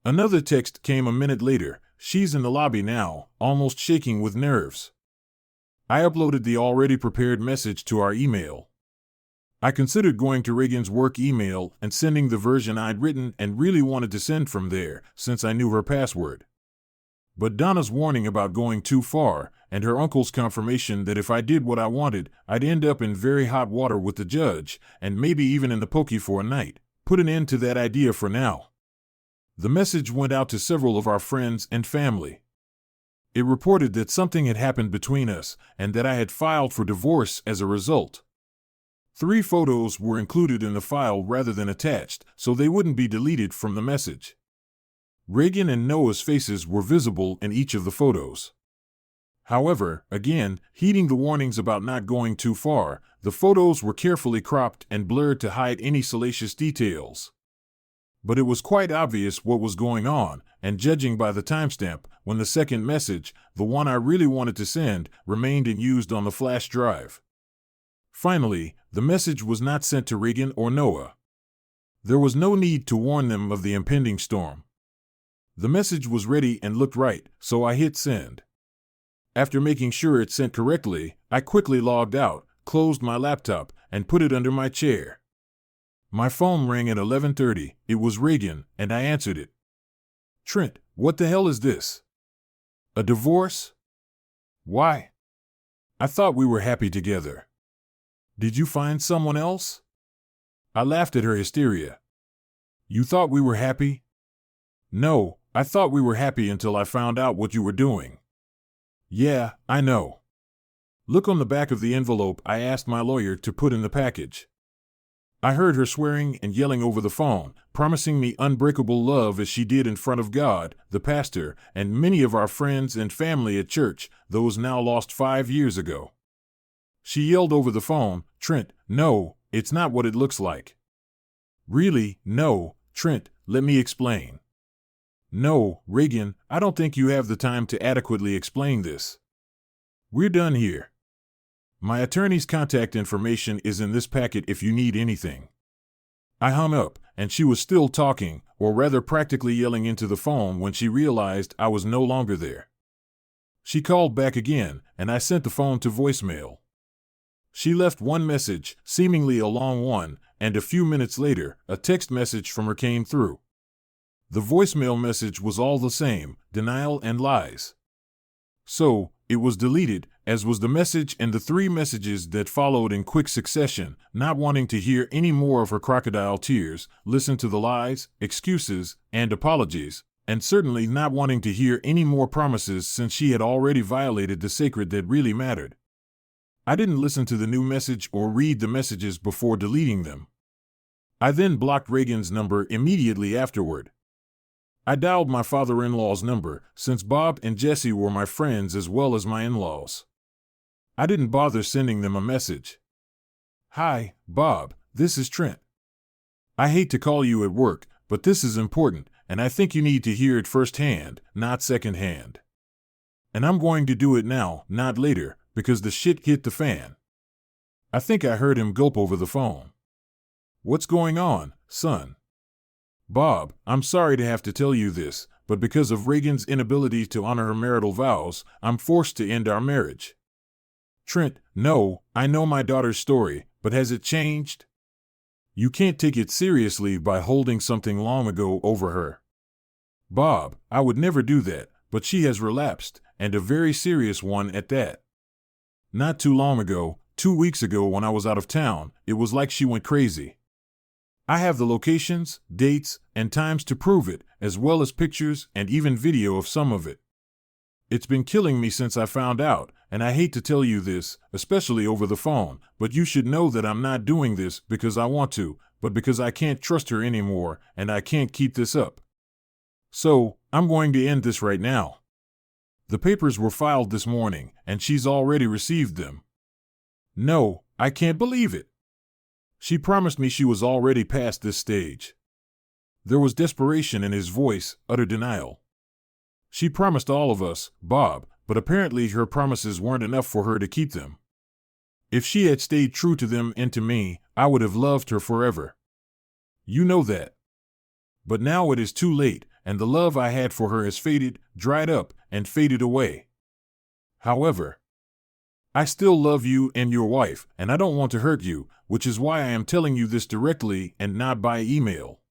Another text came a minute later. "She's in the lobby now," almost shaking with nerves. I uploaded the already prepared message to our email. I considered going to Reagan's work email and sending the version I'd written and really wanted to send from there, since I knew her password. But Donna's warning about going too far, and her uncle's confirmation that if I did what I wanted, I'd end up in very hot water with the judge, and maybe even in the pokey for a night, put an end to that idea for now. The message went out to several of our friends and family. It reported that something had happened between us, and that I had filed for divorce as a result. 3 photos were included in the file rather than attached, so they wouldn't be deleted from the message. Reagan and Noah's faces were visible in each of the photos. However, again, heeding the warnings about not going too far, the photos were carefully cropped and blurred to hide any salacious details. But it was quite obvious what was going on, and judging by the timestamp, when the second message, the one I really wanted to send, remained unused on the flash drive. Finally, the message was not sent to Reagan or Noah. There was no need to warn them of the impending storm. The message was ready and looked right, so I hit send. After making sure it sent correctly, I quickly logged out, closed my laptop, and put it under my chair. My phone rang at 11:30. It was Reagan, and I answered it. "Trent, what the hell is this? A divorce? Why? I thought we were happy together. Did you find someone else?" I laughed at her hysteria. "You thought we were happy?" "No, I thought we were happy until I found out what you were doing." "Yeah, I know. Look on the back of the envelope I asked my lawyer to put in the package." I heard her swearing and yelling over the phone, promising me unbreakable love as she did in front of God, the pastor, and many of our friends and family at church, those now lost 5 years ago. She yelled over the phone, "Trent, no, it's not what it looks like." "Really, no, Trent, let me explain." "No, Reagan, I don't think you have the time to adequately explain this. We're done here. My attorney's contact information is in this packet if you need anything." I hung up, and she was still talking, or rather practically yelling into the phone when she realized I was no longer there. She called back again, and I sent the phone to voicemail. She left one message, seemingly a long one, and a few minutes later, a text message from her came through. The voicemail message was all the same, denial and lies. So, it was deleted, as was the message and the 3 messages that followed in quick succession, not wanting to hear any more of her crocodile tears, listen to the lies, excuses, and apologies, and certainly not wanting to hear any more promises since she had already violated the sacred that really mattered. I didn't listen to the new message or read the messages before deleting them. I then blocked Reagan's number immediately afterward. I dialed my father-in-law's number, since Bob and Jesse were my friends as well as my in-laws. I didn't bother sending them a message. "Hi, Bob, this is Trent. I hate to call you at work, but this is important, and I think you need to hear it firsthand, not secondhand. And I'm going to do it now, not later, because the shit hit the fan. I think I heard him gulp over the phone. "What's going on, son?" "Bob, I'm sorry to have to tell you this, but because of Reagan's inability to honor her marital vows, I'm forced to end our marriage." "Trent, no, I know my daughter's story, but has it changed? You can't take it seriously by holding something long ago over her." "Bob, I would never do that, but she has relapsed, and a very serious one at that. Not too long ago, 2 weeks ago when I was out of town, it was like she went crazy. I have the locations, dates, and times to prove it, as well as pictures and even video of some of it. It's been killing me since I found out, and I hate to tell you this, especially over the phone, but you should know that I'm not doing this because I want to, but because I can't trust her anymore, and I can't keep this up. So, I'm going to end this right now. The papers were filed this morning, and she's already received them." "No, I can't believe it." "She promised me she was already past this stage." There was desperation in his voice, utter denial. "She promised all of us, Bob, but apparently her promises weren't enough for her to keep them. If she had stayed true to them and to me, I would have loved her forever. You know that. But now it is too late, and the love I had for her has faded, dried up, and faded away. However, I still love you and your wife, and I don't want to hurt you, which is why I am telling you this directly and not by email."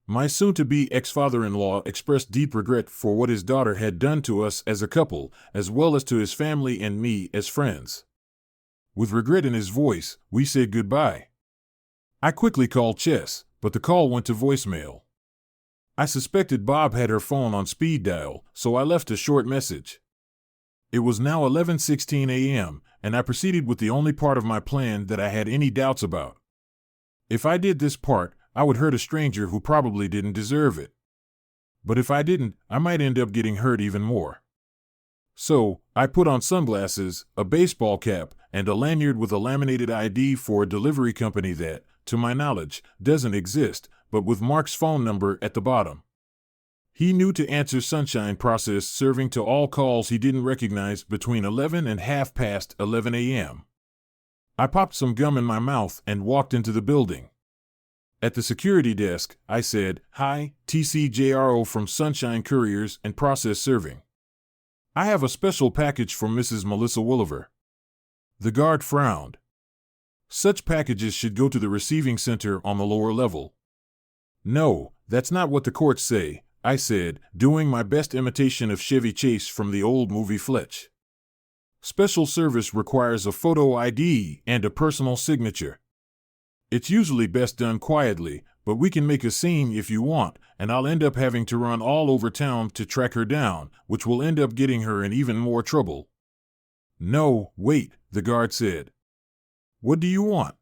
My soon-to-be ex-father-in-law expressed deep regret for what his daughter had done to us as a couple, as well as to his family and me as friends. With regret in his voice, we said goodbye. I quickly called Chess, but the call went to voicemail. I suspected Bob had her phone on speed dial, so I left a short message. It was now 11:16 a.m., and I proceeded with the only part of my plan that I had any doubts about. If I did this part, I would hurt a stranger who probably didn't deserve it. But if I didn't, I might end up getting hurt even more. So, I put on sunglasses, a baseball cap, and a lanyard with a laminated ID for a delivery company that, to my knowledge, doesn't exist, but with Mark's phone number at the bottom. He knew to answer Sunshine Process serving to all calls he didn't recognize between 11 and 11:30 a.m. I popped some gum in my mouth and walked into the building. At the security desk, I said, "Hi, TCJRO from Sunshine Couriers and Process Serving. I have a special package for Mrs. Melissa Wolliver." The guard frowned. "Such packages should go to the receiving center on the lower level." "No, that's not what the courts say," I said, doing my best imitation of Chevy Chase from the old movie Fletch. "Special service requires a photo ID and a personal signature. It's usually best done quietly, but we can make a scene if you want, and I'll end up having to run all over town to track her down, which will end up getting her in even more trouble." "No, wait," the guard said. "What do you want?"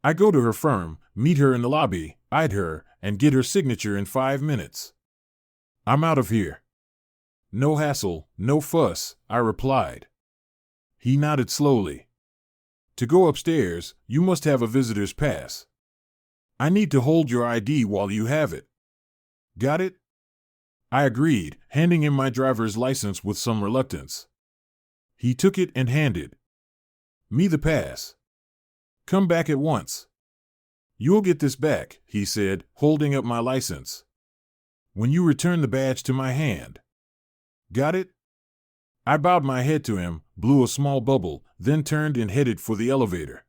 "I go to her firm, meet her in the lobby, ID her, and get her signature in 5 minutes. I'm out of here." "No hassle, no fuss," I replied. He nodded slowly. "To go upstairs, you must have a visitor's pass. I need to hold your ID while you have it. Got it?" I agreed, handing him my driver's license with some reluctance. He took it and handed me the pass. "Come back at once." "You'll get this back," he said, holding up my license, "when you return the badge to my hand. Got it?" I bowed my head to him, blew a small bubble, then turned and headed for the elevator.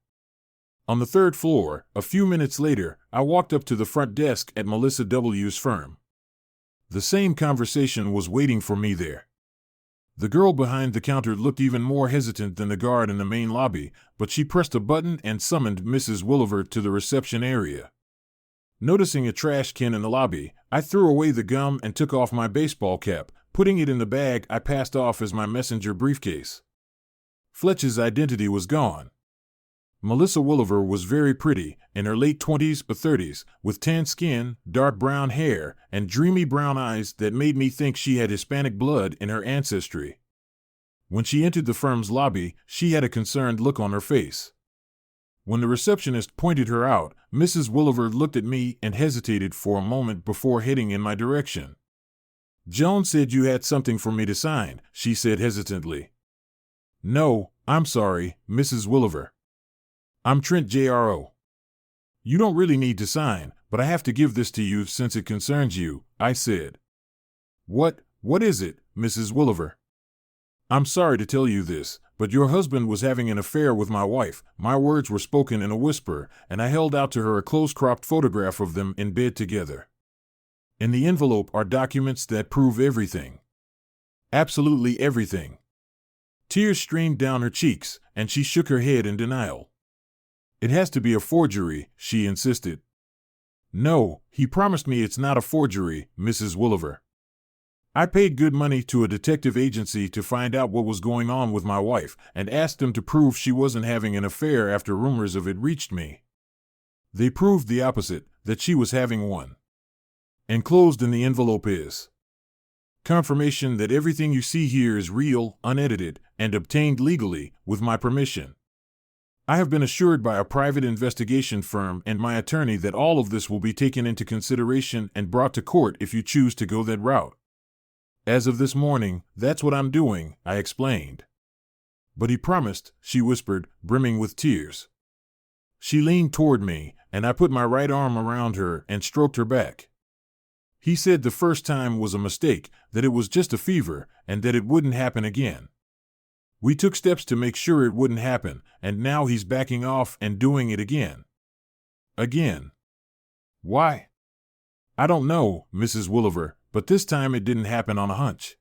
On the 3rd floor, a few minutes later, I walked up to the front desk at Melissa W.'s firm. The same conversation was waiting for me there. The girl behind the counter looked even more hesitant than the guard in the main lobby, but she pressed a button and summoned Mrs. Wolliver to the reception area. Noticing a trash can in the lobby, I threw away the gum and took off my baseball cap, putting it in the bag I passed off as my messenger briefcase. Fletch's identity was gone. Melissa Wolliver was very pretty, in her late 20s or 30s, with tan skin, dark brown hair, and dreamy brown eyes that made me think she had Hispanic blood in her ancestry. When she entered the firm's lobby, she had a concerned look on her face. When the receptionist pointed her out, Mrs. Wolliver looked at me and hesitated for a moment before heading in my direction. "Joan said you had something for me to sign," she said hesitantly. "No, I'm sorry, Mrs. Wolliver. I'm Trent JRO. You don't really need to sign, but I have to give this to you since it concerns you, I said. What is it, Mrs. Williver? I'm sorry to tell you this, but your husband was having an affair with my wife. My words were spoken in a whisper, and I held out to her a close-cropped photograph of them in bed together. In the envelope are documents that prove everything. Absolutely everything. Tears streamed down her cheeks, and she shook her head in denial. It has to be a forgery, she insisted. No, he promised me it's not a forgery, Mrs. Williver. I paid good money to a detective agency to find out what was going on with my wife and asked them to prove she wasn't having an affair after rumors of it reached me. They proved the opposite, that she was having one. Enclosed in the envelope is confirmation that everything you see here is real, unedited, and obtained legally, with my permission. I have been assured by a private investigation firm and my attorney that all of this will be taken into consideration and brought to court if you choose to go that route. As of this morning, that's what I'm doing, I explained. But he promised, she whispered, brimming with tears. She leaned toward me, and I put my right arm around her and stroked her back. He said the first time was a mistake, that it was just a fever, and that it wouldn't happen again. We took steps to make sure it wouldn't happen, and now he's backing off and doing it again. Again. Why? I don't know, Mrs. Williver, but this time it didn't happen on a hunch.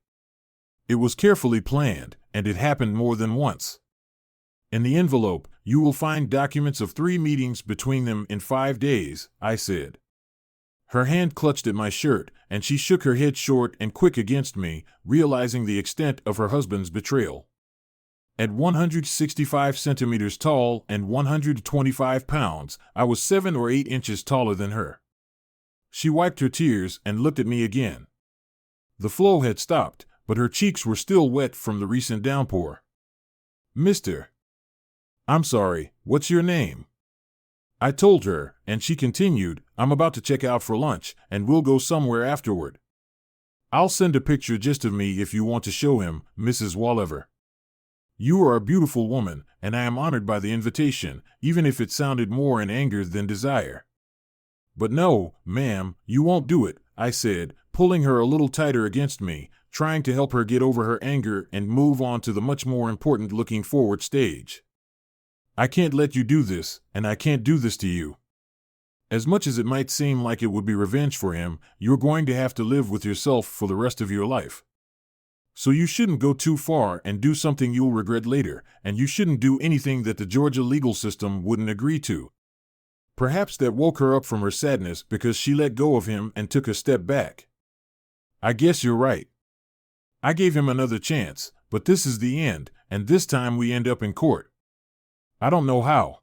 It was carefully planned, and it happened more than once. In the envelope, you will find documents of 3 meetings between them in 5 days, I said. Her hand clutched at my shirt, and she shook her head short and quick against me, realizing the extent of her husband's betrayal. At 165 centimeters tall and 125 pounds, I was 7 or 8 inches taller than her. She wiped her tears and looked at me again. The flow had stopped, but her cheeks were still wet from the recent downpour. Mr. I'm sorry, what's your name? I told her, and she continued, I'm about to check out for lunch, and we'll go somewhere afterward. I'll send a picture just of me if you want to show him, Mrs. Walliver. You are a beautiful woman, and I am honored by the invitation, even if it sounded more in anger than desire. But no, ma'am, you won't do it, I said, pulling her a little tighter against me, trying to help her get over her anger and move on to the much more important looking forward stage. I can't let you do this, and I can't do this to you. As much as it might seem like it would be revenge for him, you're going to have to live with yourself for the rest of your life. So you shouldn't go too far and do something you'll regret later, and you shouldn't do anything that the Georgia legal system wouldn't agree to. Perhaps that woke her up from her sadness because she let go of him and took a step back. I guess you're right. I gave him another chance, but this is the end, and this time we end up in court. I don't know how.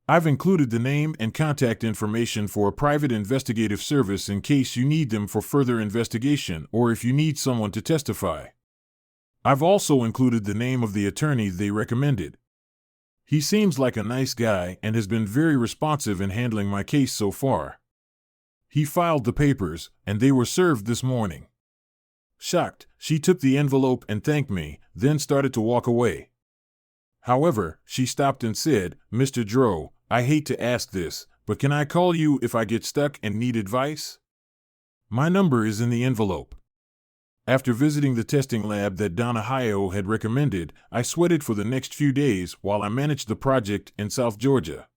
I've included the name and contact information for a private investigative service in case you need them for further investigation or if you need someone to testify. I've also included the name of the attorney they recommended. He seems like a nice guy and has been very responsive in handling my case so far. He filed the papers, and they were served this morning. Shocked, she took the envelope and thanked me, then started to walk away. However, she stopped and said, Mr. Dro, I hate to ask this, but can I call you if I get stuck and need advice? My number is in the envelope. After visiting the testing lab that Donna Hio had recommended, I sweated for the next few days while I managed the project in South Georgia.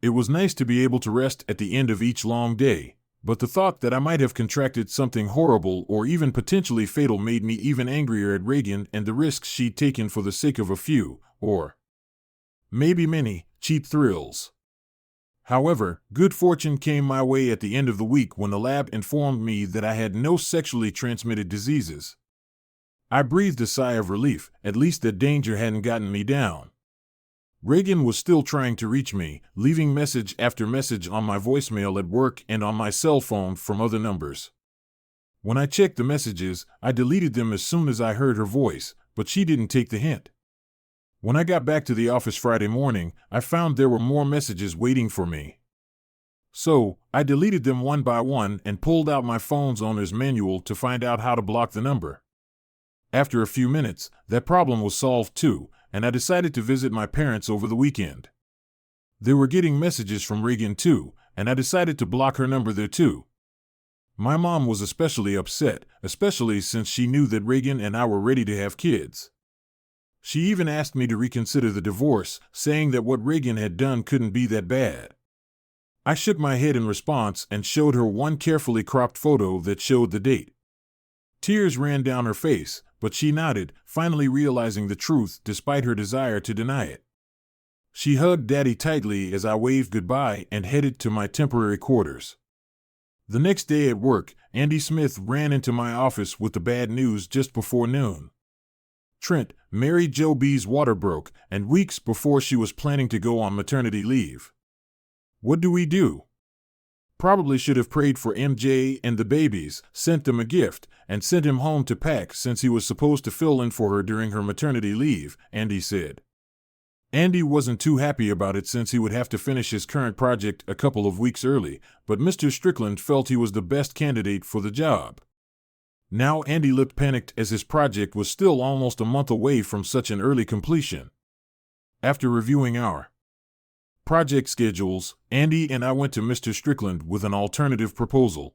It was nice to be able to rest at the end of each long day, but the thought that I might have contracted something horrible or even potentially fatal made me even angrier at Reagan and the risks she'd taken for the sake of a few, or maybe many, cheap thrills. However, good fortune came my way at the end of the week when the lab informed me that I had no sexually transmitted diseases. I breathed a sigh of relief, at least that danger hadn't gotten me down. Reagan was still trying to reach me, leaving message after message on my voicemail at work and on my cell phone from other numbers. When I checked the messages, I deleted them as soon as I heard her voice, but she didn't take the hint. When I got back to the office Friday morning, I found there were more messages waiting for me. So, I deleted them one by one and pulled out my phone's owner's manual to find out how to block the number. After a few minutes, that problem was solved too, and I decided to visit my parents over the weekend. They were getting messages from Reagan too, and I decided to block her number there too. My mom was especially upset, especially since she knew that Reagan and I were ready to have kids. She even asked me to reconsider the divorce, saying that what Reagan had done couldn't be that bad. I shook my head in response and showed her one carefully cropped photo that showed the date. Tears ran down her face, but she nodded, finally realizing the truth despite her desire to deny it. She hugged Daddy tightly as I waved goodbye and headed to my temporary quarters. The next day at work, Andy Smith ran into my office with the bad news just before noon. Trent, Mary Jo B's water broke, and weeks before she was planning to go on maternity leave. What do we do? Probably should have prayed for MJ and the babies, sent them a gift, and sent him home to pack since he was supposed to fill in for her during her maternity leave, Andy said. Andy wasn't too happy about it since he would have to finish his current project a couple of weeks early, but Mr. Strickland felt he was the best candidate for the job. Now Andy looked panicked as his project was still almost a month away from such an early completion. After reviewing our project schedules, Andy and I went to Mr. Strickland with an alternative proposal.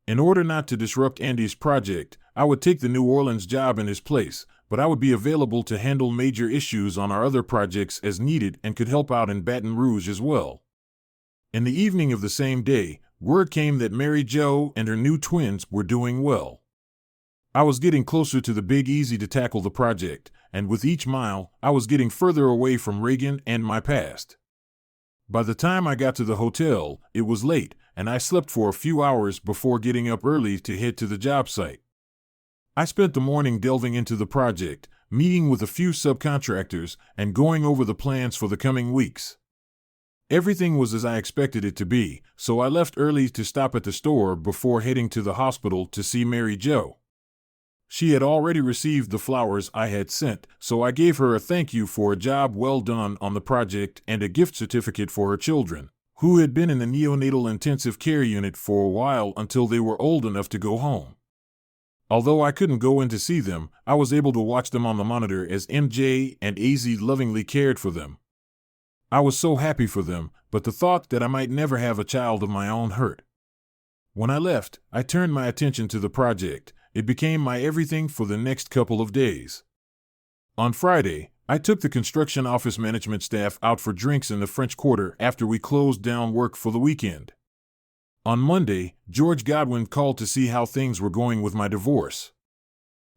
In order not to disrupt Andy's project, I would take the New Orleans job in his place, but I would be available to handle major issues on our other projects as needed and could help out in Baton Rouge as well. In the evening of the same day, word came that Mary Jo and her new twins were doing well. I was getting closer to the Big Easy to tackle the project, and with each mile, I was getting further away from Reagan and my past. By the time I got to the hotel, it was late, and I slept for a few hours before getting up early to head to the job site. I spent the morning delving into the project, meeting with a few subcontractors, and going over the plans for the coming weeks. Everything was as I expected it to be, so I left early to stop at the store before heading to the hospital to see Mary Jo. She had already received the flowers I had sent, so I gave her a thank you for a job well done on the project and a gift certificate for her children, who had been in the neonatal intensive care unit for a while until they were old enough to go home. Although I couldn't go in to see them, I was able to watch them on the monitor as MJ and AZ lovingly cared for them. I was so happy for them, but the thought that I might never have a child of my own hurt. When I left, I turned my attention to the project. It became my everything for the next couple of days. On Friday, I took the construction office management staff out for drinks in the French Quarter after we closed down work for the weekend. On Monday, George Godwin called to see how things were going with my divorce.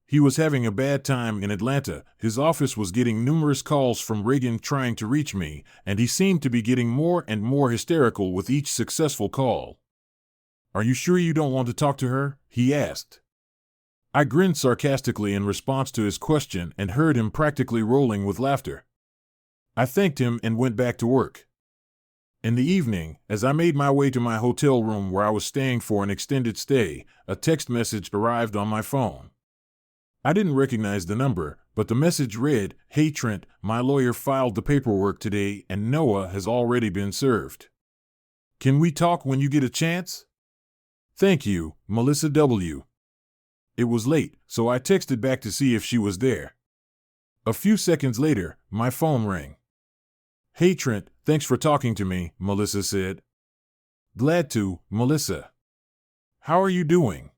He was having a bad time in Atlanta. His office was getting numerous calls from Reagan trying to reach me, and he seemed to be getting more and more hysterical with each successful call. "Are you sure you don't want to talk to her?" he asked. I grinned sarcastically in response to his question and heard him practically rolling with laughter. I thanked him and went back to work. In the evening, as I made my way to my hotel room where I was staying for an extended stay, a text message arrived on my phone. I didn't recognize the number, but the message read, "Hey Trent, my lawyer filed the paperwork today and Noah has already been served. Can we talk when you get a chance? Thank you, Melissa W." It was late, so I texted back to see if she was there. A few seconds later, my phone rang. "Hey Trent, thanks for talking to me," Melissa said. "Glad to, Melissa. How are you doing?"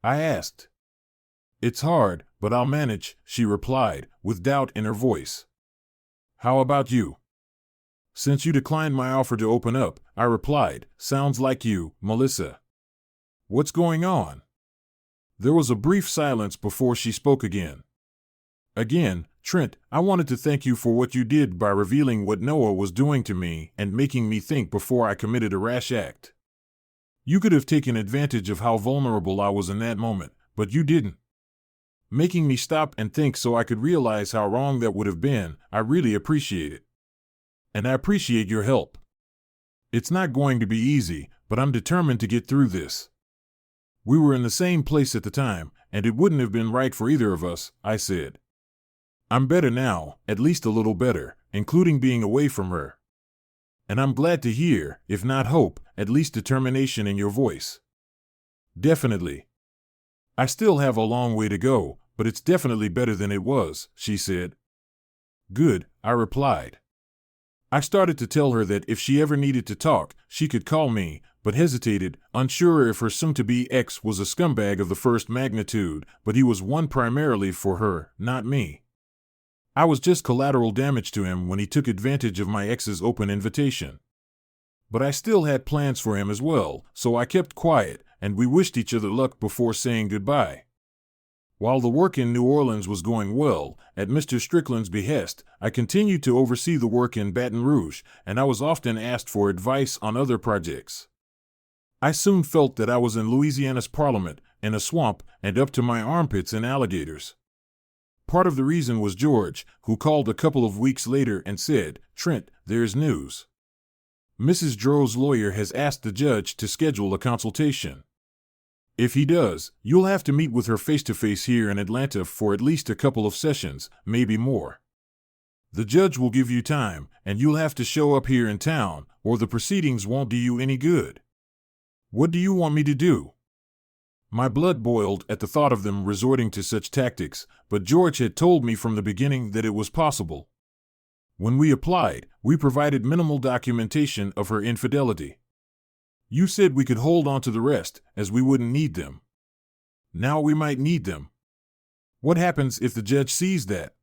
I asked. "It's hard, but I'll manage," she replied, with doubt in her voice. "How about you?" "Since you declined my offer to open up," I replied, "sounds like you, Melissa. What's going on?" There was a brief silence before she spoke again. "Again, Trent, I wanted to thank you for what you did by revealing what Noah was doing to me and making me think before I committed a rash act. You could have taken advantage of how vulnerable I was in that moment, but you didn't. Making me stop and think so I could realize how wrong that would have been, I really appreciate it. And I appreciate your help. It's not going to be easy, but I'm determined to get through this. We were in the same place at the time, and it wouldn't have been right for either of us," I said. "I'm better now, at least a little better, including being away from her. And I'm glad to hear, if not hope, at least determination in your voice." "Definitely. I still have a long way to go, but it's definitely better than it was," she said. "Good," I replied. I started to tell her that if she ever needed to talk, she could call me, but hesitated, unsure if her soon-to-be ex was a scumbag of the first magnitude, but he was one primarily for her, not me. I was just collateral damage to him when he took advantage of my ex's open invitation. But I still had plans for him as well, so I kept quiet, and we wished each other luck before saying goodbye. While the work in New Orleans was going well, at Mr. Strickland's behest, I continued to oversee the work in Baton Rouge, and I was often asked for advice on other projects. I soon felt that I was in Louisiana's Parliament, in a swamp, and up to my armpits in alligators. Part of the reason was George, who called a couple of weeks later and said, "Trent, there's news. Mrs. Dro's lawyer has asked the judge to schedule a consultation. If he does, you'll have to meet with her face-to-face here in Atlanta for at least a couple of sessions, maybe more. The judge will give you time, and you'll have to show up here in town, or the proceedings won't do you any good. What do you want me to do?" My blood boiled at the thought of them resorting to such tactics, but George had told me from the beginning that it was possible. When we applied, we provided minimal documentation of her infidelity. "You said we could hold on to the rest, as we wouldn't need them. Now we might need them. What happens if the judge sees that?"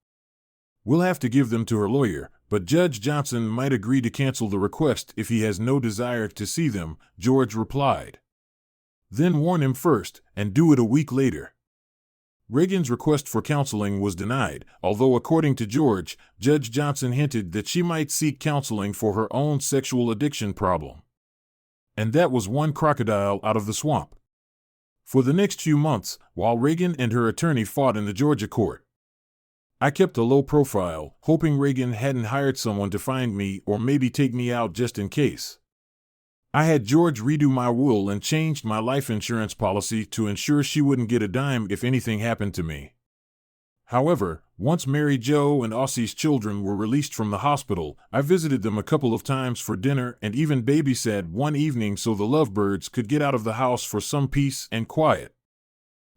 "We'll have to give them to her lawyer, but Judge Johnson might agree to cancel the request if he has no desire to see them," George replied. "Then warn him first, and do it a week later." Reagan's request for counseling was denied, although according to George, Judge Johnson hinted that she might seek counseling for her own sexual addiction problem. And that was one crocodile out of the swamp. For the next few months, while Reagan and her attorney fought in the Georgia court, I kept a low profile, hoping Reagan hadn't hired someone to find me or maybe take me out just in case. I had George redo my will and changed my life insurance policy to ensure she wouldn't get a dime if anything happened to me. However, once Mary Jo and Ossie's children were released from the hospital, I visited them a couple of times for dinner and even babysat one evening so the lovebirds could get out of the house for some peace and quiet.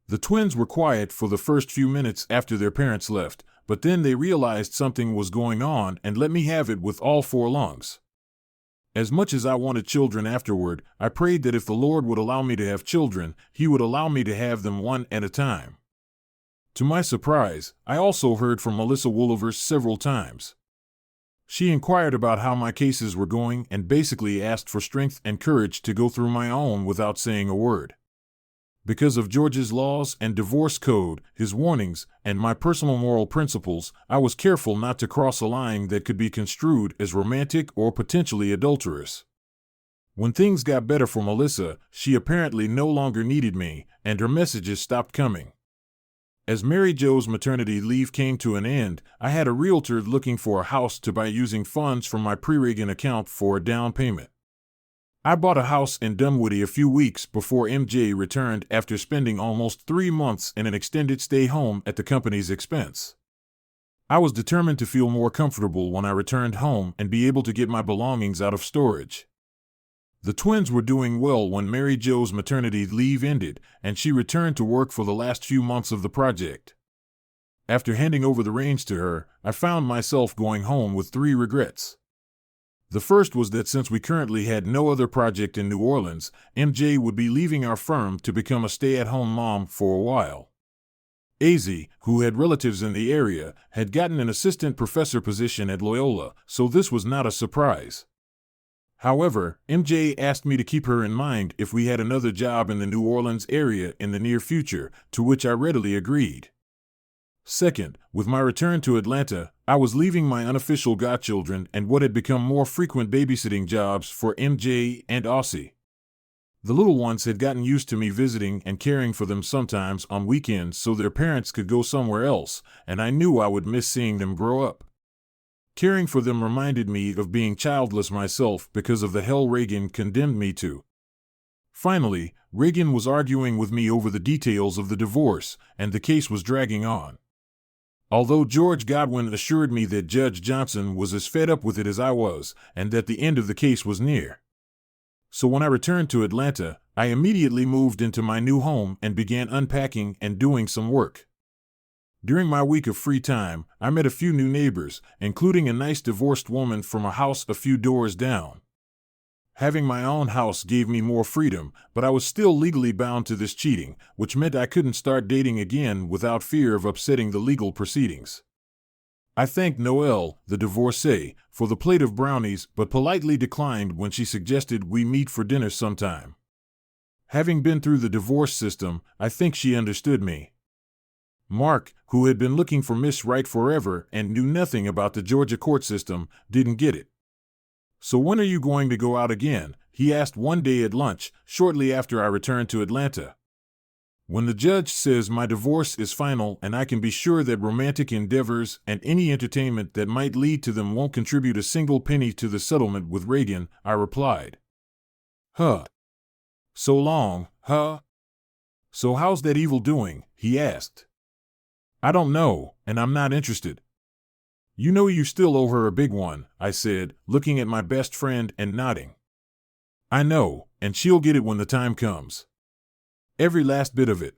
The twins were quiet for the first few minutes after their parents left, but then they realized something was going on and let me have it with all four lungs. As much as I wanted children afterward, I prayed that if the Lord would allow me to have children, He would allow me to have them one at a time. To my surprise, I also heard from Melissa Woolivers several times. She inquired about how my cases were going and basically asked for strength and courage to go through my own without saying a word. Because of George's laws and divorce code, his warnings, and my personal moral principles, I was careful not to cross a line that could be construed as romantic or potentially adulterous. When things got better for Melissa, she apparently no longer needed me, and her messages stopped coming. As Mary Jo's maternity leave came to an end, I had a realtor looking for a house to buy using funds from my pre-Reagan account for a down payment. I bought a house in Dunwoody a few weeks before MJ returned after spending almost 3 months in an extended stay home at the company's expense. I was determined to feel more comfortable when I returned home and be able to get my belongings out of storage. The twins were doing well when Mary Jo's maternity leave ended, and she returned to work for the last few months of the project. After handing over the reins to her, I found myself going home with 3 regrets. The first was that since we currently had no other project in New Orleans, MJ would be leaving our firm to become a stay-at-home mom for a while. AZ, who had relatives in the area, had gotten an assistant professor position at Loyola, so this was not a surprise. However, MJ asked me to keep her in mind if we had another job in the New Orleans area in the near future, to which I readily agreed. Second, with my return to Atlanta, I was leaving my unofficial godchildren and what had become more frequent babysitting jobs for MJ and Ossie. The little ones had gotten used to me visiting and caring for them sometimes on weekends so their parents could go somewhere else, and I knew I would miss seeing them grow up. Caring for them reminded me of being childless myself because of the hell Reagan condemned me to. Finally, Reagan was arguing with me over the details of the divorce, and the case was dragging on. Although George Godwin assured me that Judge Johnson was as fed up with it as I was, and that the end of the case was near. So when I returned to Atlanta, I immediately moved into my new home and began unpacking and doing some work. During my week of free time, I met a few new neighbors, including a nice divorced woman from a house a few doors down. Having my own house gave me more freedom, but I was still legally bound to this cheating, which meant I couldn't start dating again without fear of upsetting the legal proceedings. I thanked Noelle, the divorcee, for the plate of brownies, but politely declined when she suggested we meet for dinner sometime. Having been through the divorce system, I think she understood me. Mark, who had been looking for Miss Right forever and knew nothing about the Georgia court system, didn't get it. "So when are you going to go out again?" he asked one day at lunch, shortly after I returned to Atlanta. "When the judge says my divorce is final and I can be sure that romantic endeavors and any entertainment that might lead to them won't contribute a single penny to the settlement with Reagan," I replied. "Huh. So long, huh? So how's that evil doing?" he asked. "I don't know, and I'm not interested." "You know you still owe her a big one," I said, looking at my best friend and nodding. "I know, and she'll get it when the time comes. Every last bit of it."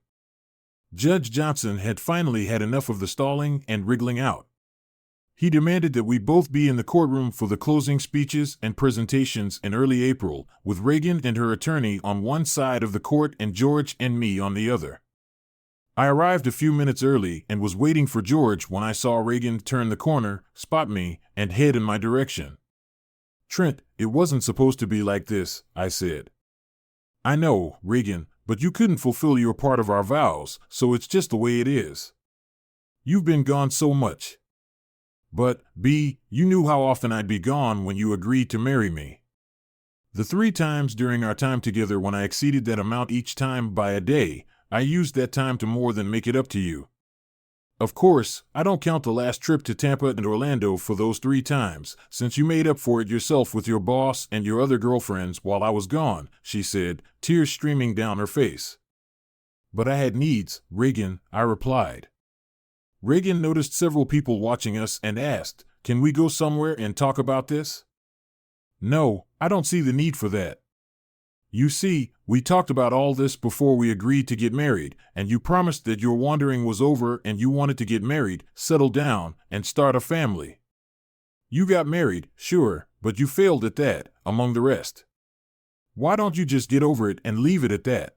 Judge Johnson had finally had enough of the stalling and wriggling out. He demanded that we both be in the courtroom for the closing speeches and presentations in early April, with Reagan and her attorney on one side of the court and George and me on the other. I arrived a few minutes early and was waiting for George when I saw Reagan turn the corner, spot me, and head in my direction. "Trent, it wasn't supposed to be like this," I said. "I know, Reagan, but you couldn't fulfill your part of our vows, so it's just the way it is. You've been gone so much. But, B, you knew how often I'd be gone when you agreed to marry me. The 3 times during our time together when I exceeded that amount each time by a day, I used that time to more than make it up to you. Of course, I don't count the last trip to Tampa and Orlando for those 3 times, since you made up for it yourself with your boss and your other girlfriends while I was gone," she said, tears streaming down her face. "But I had needs, Reagan," I replied. Reagan noticed several people watching us and asked, "Can we go somewhere and talk about this?" "No, I don't see the need for that. You see, we talked about all this before we agreed to get married, and you promised that your wandering was over and you wanted to get married, settle down, and start a family. You got married, sure, but you failed at that, among the rest. Why don't you just get over it and leave it at that?"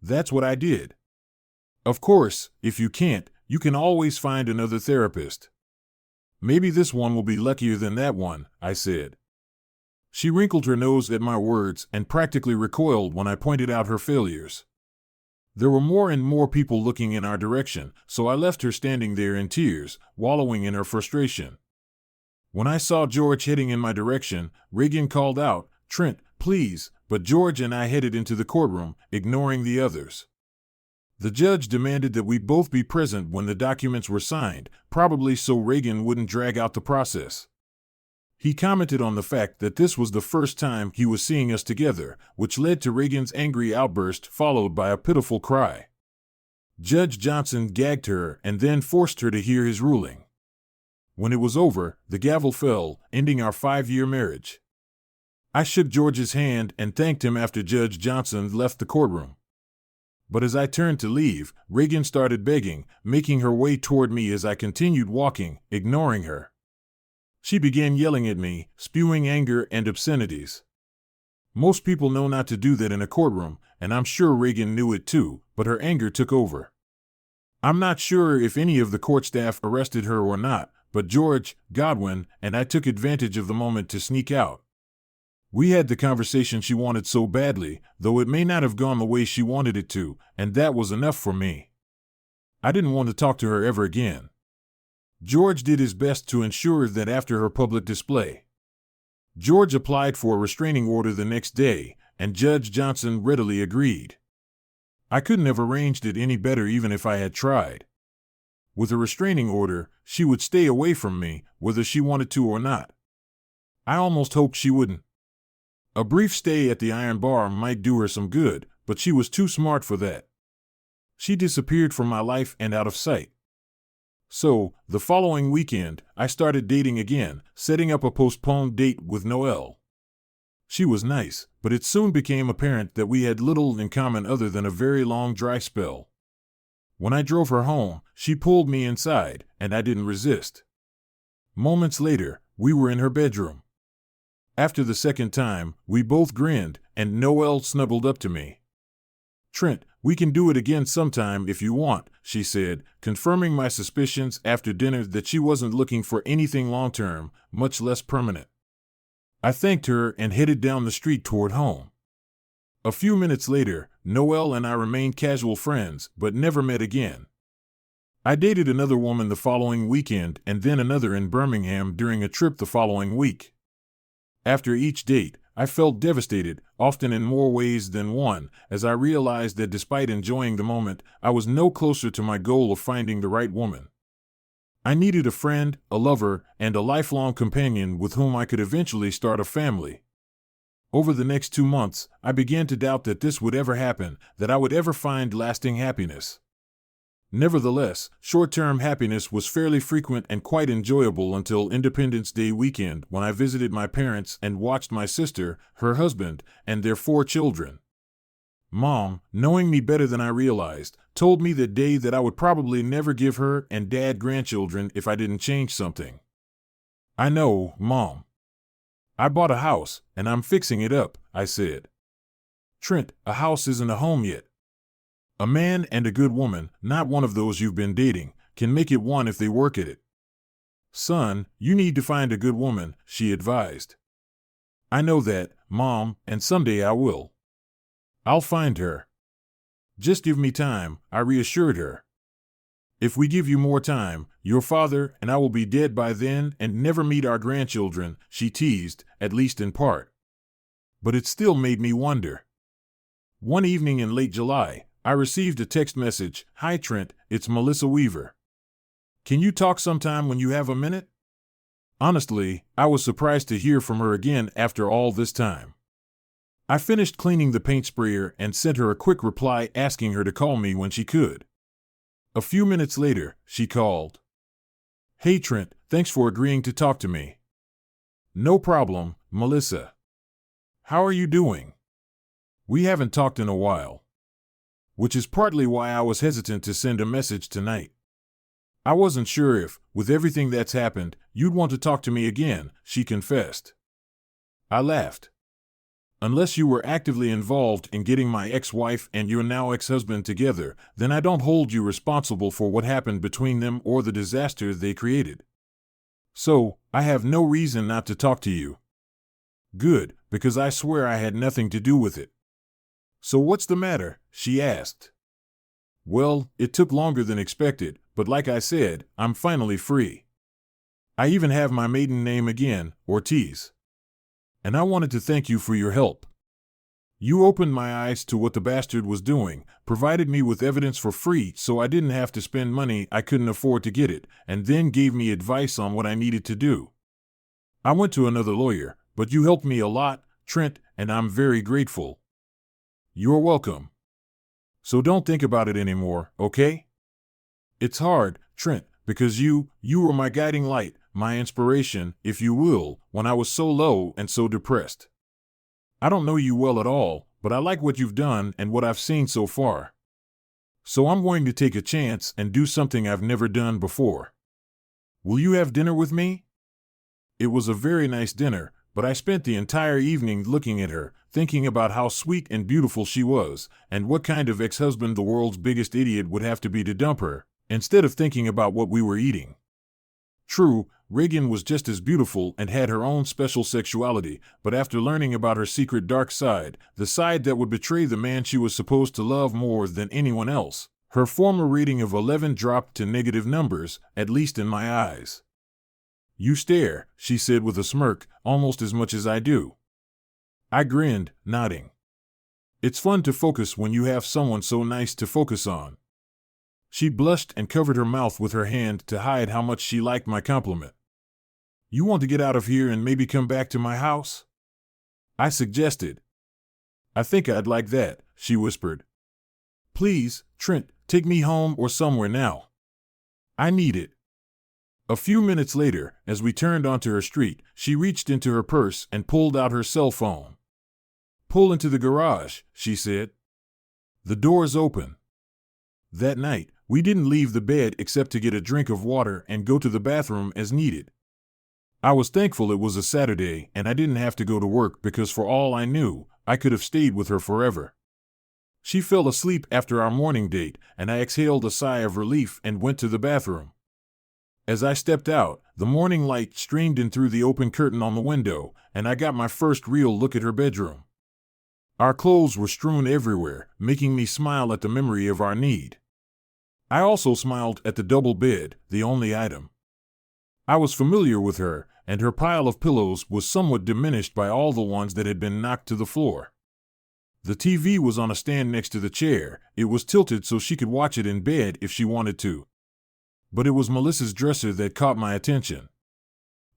"That's what I did." "Of course, if you can't, you can always find another therapist." "Maybe this one will be luckier than that one," I said. She wrinkled her nose at my words and practically recoiled when I pointed out her failures. There were more and more people looking in our direction, so I left her standing there in tears, wallowing in her frustration. When I saw George heading in my direction, Reagan called out, "Trent, please," but George and I headed into the courtroom, ignoring the others. The judge demanded that we both be present when the documents were signed, probably so Reagan wouldn't drag out the process. He commented on the fact that this was the first time he was seeing us together, which led to Reagan's angry outburst followed by a pitiful cry. Judge Johnson gagged her and then forced her to hear his ruling. When it was over, the gavel fell, ending our 5-year marriage. I shook George's hand and thanked him after Judge Johnson left the courtroom. But as I turned to leave, Reagan started begging, making her way toward me as I continued walking, ignoring her. She began yelling at me, spewing anger and obscenities. Most people know not to do that in a courtroom, and I'm sure Reagan knew it too, but her anger took over. I'm not sure if any of the court staff arrested her or not, but George, Godwin, and I took advantage of the moment to sneak out. We had the conversation she wanted so badly, though it may not have gone the way she wanted it to, and that was enough for me. I didn't want to talk to her ever again. George did his best to ensure that after her public display. George applied for a restraining order the next day, and Judge Johnson readily agreed. I couldn't have arranged it any better even if I had tried. With a restraining order, she would stay away from me, whether she wanted to or not. I almost hoped she wouldn't. A brief stay at the iron bar might do her some good, but she was too smart for that. She disappeared from my life and out of sight. So, the following weekend, I started dating again, setting up a postponed date with Noelle. She was nice, but it soon became apparent that we had little in common other than a very long dry spell. When I drove her home, she pulled me inside, and I didn't resist. Moments later, we were in her bedroom. After the second time, we both grinned, and Noelle snuggled up to me. "Trent, we can do it again sometime if you want," she said, confirming my suspicions after dinner that she wasn't looking for anything long-term, much less permanent. I thanked her and headed down the street toward home. A few minutes later, Noelle and I remained casual friends, but never met again. I dated another woman the following weekend and then another in Birmingham during a trip the following week. After each date, I felt devastated, often in more ways than one, as I realized that despite enjoying the moment, I was no closer to my goal of finding the right woman. I needed a friend, a lover, and a lifelong companion with whom I could eventually start a family. Over the next 2 months, I began to doubt that this would ever happen, that I would ever find lasting happiness. Nevertheless, short-term happiness was fairly frequent and quite enjoyable until Independence Day weekend when I visited my parents and watched my sister, her husband, and their 4 children. Mom, knowing me better than I realized, told me that day that I would probably never give her and Dad grandchildren if I didn't change something. "I know, Mom. I bought a house, and I'm fixing it up," I said. "Trent, a house isn't a home yet. A man and a good woman, not one of those you've been dating, can make it one if they work at it." "Son, you need to find a good woman," she advised. "I know that, Mom, and someday I will. I'll find her. Just give me time," I reassured her. "If we give you more time, your father and I will be dead by then and never meet our grandchildren," she teased, at least in part. But it still made me wonder. One evening in late July, I received a text message. "Hi Trent, it's Melissa Weaver. Can you talk sometime when you have a minute?" Honestly, I was surprised to hear from her again after all this time. I finished cleaning the paint sprayer and sent her a quick reply asking her to call me when she could. A few minutes later, she called. "Hey Trent, thanks for agreeing to talk to me." "No problem, Melissa. How are you doing? We haven't talked in a while." Which is partly why I was hesitant to send a message tonight. "I wasn't sure if, with everything that's happened, you'd want to talk to me again," she confessed. I laughed. "Unless you were actively involved in getting my ex-wife and your now ex-husband together, then I don't hold you responsible for what happened between them or the disaster they created. So, I have no reason not to talk to you." "Good, because I swear I had nothing to do with it." "So what's the matter?" she asked. "Well, it took longer than expected, but like I said, I'm finally free. I even have my maiden name again, Ortiz. And I wanted to thank you for your help. You opened my eyes to what the bastard was doing, provided me with evidence for free so I didn't have to spend money I couldn't afford to get it, and then gave me advice on what I needed to do. I went to another lawyer, but you helped me a lot, Trent, and I'm very grateful." "You're welcome. So don't think about it anymore, okay? It's hard, Trent, because you were my guiding light, my inspiration, if you will, when I was so low and so depressed. I don't know you well at all, but I like what you've done and what I've seen so far. So I'm going to take a chance and do something I've never done before. Will you have dinner with me?" It was a very nice dinner, but I spent the entire evening looking at her, thinking about how sweet and beautiful she was, and what kind of ex-husband the world's biggest idiot would have to be to dump her, instead of thinking about what we were eating. True, Reagan was just as beautiful and had her own special sexuality, but after learning about her secret dark side, the side that would betray the man she was supposed to love more than anyone else, her former rating of 11 dropped to negative numbers, at least in my eyes. "You stare," she said with a smirk, "almost as much as I do." I grinned, nodding. It's fun to focus when you have someone so nice to focus on. She blushed and covered her mouth with her hand to hide how much she liked my compliment. "You want to get out of here and maybe come back to my house?" I suggested. "I think I'd like that," she whispered. "Please, Trent, take me home or somewhere now. I need it." A few minutes later, as we turned onto her street, she reached into her purse and pulled out her cell phone. "Pull into the garage," she said. "The door's open." That night, We didn't leave the bed except to get a drink of water and go to the bathroom as needed. I was thankful it was a Saturday and I didn't have to go to work because for all I knew, I could have stayed with her forever. She fell asleep after our morning date, and I exhaled a sigh of relief and went to the bathroom. As I stepped out, the morning light streamed in through the open curtain on the window, and I got my first real look at her bedroom. Our clothes were strewn everywhere, making me smile at the memory of our need. I also smiled at the double bed, the only item. I was familiar with her, and her pile of pillows was somewhat diminished by all the ones that had been knocked to the floor. The TV was on a stand next to the chair. It was tilted so she could watch it in bed if she wanted to. But it was Melissa's dresser that caught my attention.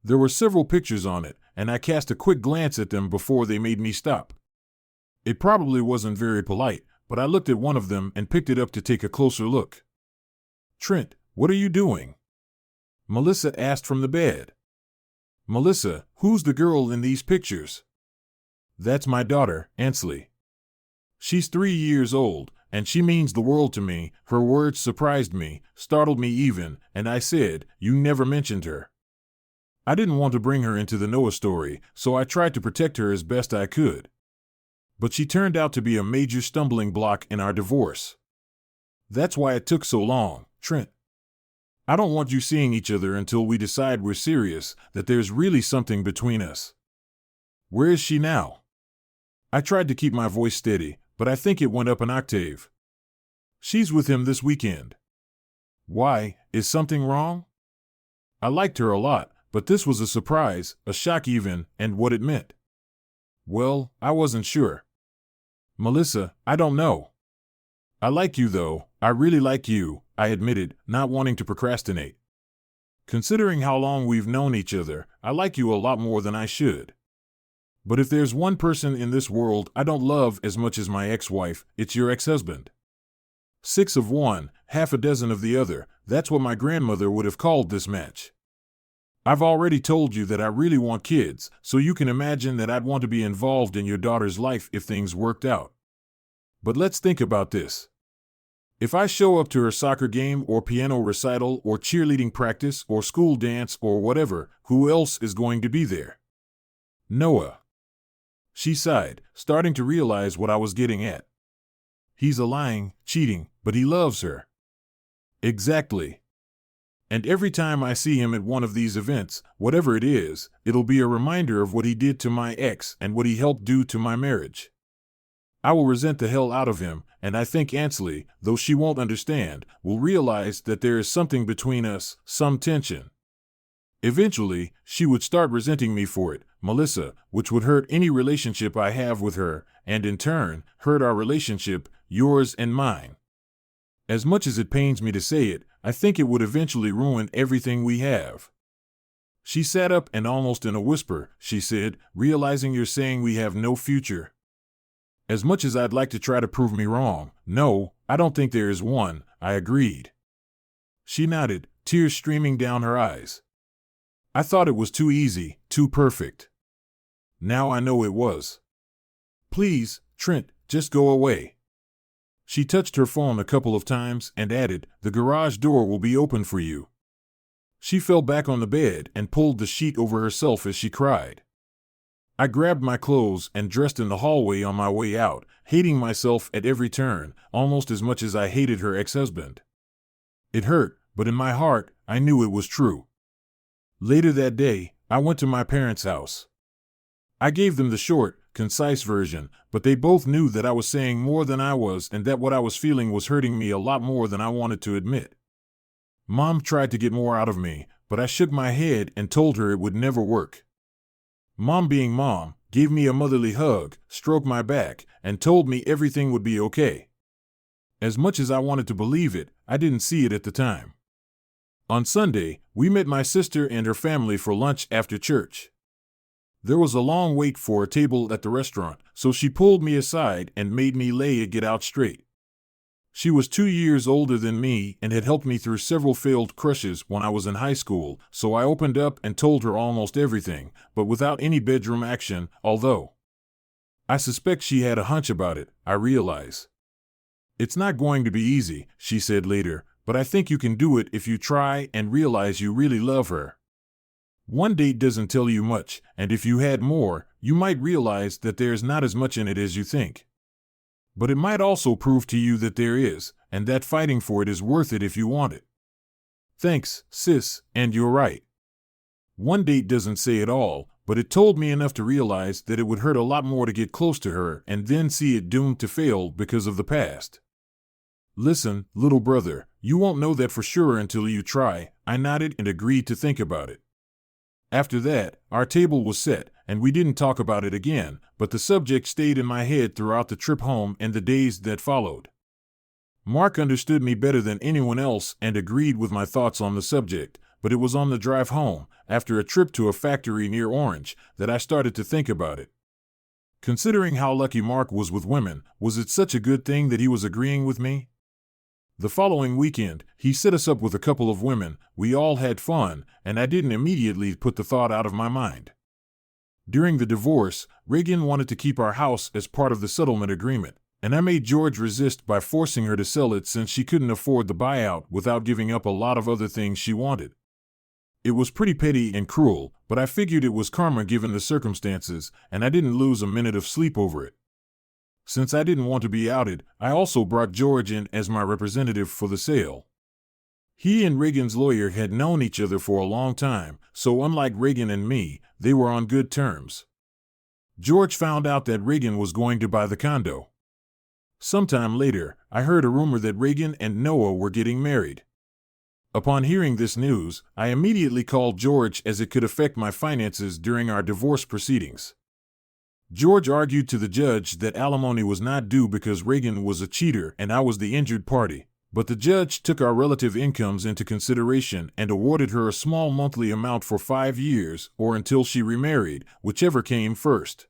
There were several pictures on it, and I cast a quick glance at them before they made me stop. It probably wasn't very polite, but I looked at one of them and picked it up to take a closer look. "Trent, what are you doing?" Melissa asked from the bed. "Melissa, who's the girl in these pictures?" "That's my daughter, Ansley. She's 3 years old, and she means the world to me." Her words surprised me, startled me even, and I said, "You never mentioned her." I didn't want to bring her into the Noah story, so I tried to protect her as best I could. But she turned out to be a major stumbling block in our divorce. That's why it took so long, Trent. I don't want you seeing each other until we decide we're serious, that there's really something between us. Where is she now? I tried to keep my voice steady, but I think it went up an octave. She's with him this weekend. Why, is something wrong? I liked her a lot, but this was a surprise, a shock even, and what it meant. Well, I wasn't sure. Melissa, I don't know. I like you though, I really like you, I admitted, not wanting to procrastinate. Considering how long we've known each other, I like you a lot more than I should. But if there's one person in this world I don't love as much as my ex-wife, it's your ex-husband. 6 of one, half a dozen of the other, that's what my grandmother would have called this match. I've already told you that I really want kids, so you can imagine that I'd want to be involved in your daughter's life if things worked out. But let's think about this. If I show up to her soccer game or piano recital or cheerleading practice or school dance or whatever, who else is going to be there? Noah. She sighed, starting to realize what I was getting at. He's a lying, cheating, but he loves her. Exactly. And every time I see him at one of these events, whatever it is, it'll be a reminder of what he did to my ex and what he helped do to my marriage. I will resent the hell out of him, and I think Ansley, though she won't understand, will realize that there is something between us, some tension. Eventually, she would start resenting me for it, Melissa, which would hurt any relationship I have with her, and in turn, hurt our relationship, yours and mine. As much as it pains me to say it, I think it would eventually ruin everything we have. She sat up and almost in a whisper, she said, realizing you're saying we have no future. As much as I'd like to try to prove me wrong, no, I don't think there is one, I agreed. She nodded, tears streaming down her eyes. I thought it was too easy, too perfect. Now I know it was. Please, Trent, just go away. She touched her phone a couple of times and added, the garage door will be open for you. She fell back on the bed and pulled the sheet over herself as she cried. I grabbed my clothes and dressed in the hallway on my way out, hating myself at every turn, almost as much as I hated her ex-husband. It hurt, but in my heart, I knew it was true. Later that day, I went to my parents' house. I gave them the short, concise version, but they both knew that I was saying more than I was and that what I was feeling was hurting me a lot more than I wanted to admit. Mom tried to get more out of me, but I shook my head and told her it would never work. Mom, being mom, gave me a motherly hug, stroked my back, and told me everything would be okay. As much as I wanted to believe it, I didn't see it at the time. On Sunday, we met my sister and her family for lunch after church. There was a long wait for a table at the restaurant, so she pulled me aside and made me lay it out straight. She was 2 years older than me and had helped me through several failed crushes when I was in high school, so I opened up and told her almost everything, but without any bedroom action, although I suspect she had a hunch about it, I realize. It's not going to be easy, she said later, but I think you can do it if you try and realize you really love her. One date doesn't tell you much, and if you had more, you might realize that there's not as much in it as you think. But it might also prove to you that there is, and that fighting for it is worth it if you want it. Thanks, sis, and you're right. One date doesn't say it all, but it told me enough to realize that it would hurt a lot more to get close to her and then see it doomed to fail because of the past. Listen, little brother, you won't know that for sure until you try. I nodded and agreed to think about it. After that, our table was set, and we didn't talk about it again, but the subject stayed in my head throughout the trip home and the days that followed. Mark understood me better than anyone else and agreed with my thoughts on the subject, but it was on the drive home, after a trip to a factory near Orange, that I started to think about it. Considering how lucky Mark was with women, was it such a good thing that he was agreeing with me? The following weekend, he set us up with a couple of women, we all had fun, and I didn't immediately put the thought out of my mind. During the divorce, Reagan wanted to keep our house as part of the settlement agreement, and I made George resist by forcing her to sell it since she couldn't afford the buyout without giving up a lot of other things she wanted. It was pretty petty and cruel, but I figured it was karma given the circumstances, and I didn't lose a minute of sleep over it. Since I didn't want to be outed, I also brought George in as my representative for the sale. He and Reagan's lawyer had known each other for a long time, so unlike Reagan and me, they were on good terms. George found out that Reagan was going to buy the condo. Sometime later, I heard a rumor that Reagan and Noah were getting married. Upon hearing this news, I immediately called George as it could affect my finances during our divorce proceedings. George argued to the judge that alimony was not due because Reagan was a cheater and I was the injured party, but the judge took our relative incomes into consideration and awarded her a small monthly amount for 5 years or until she remarried, whichever came first.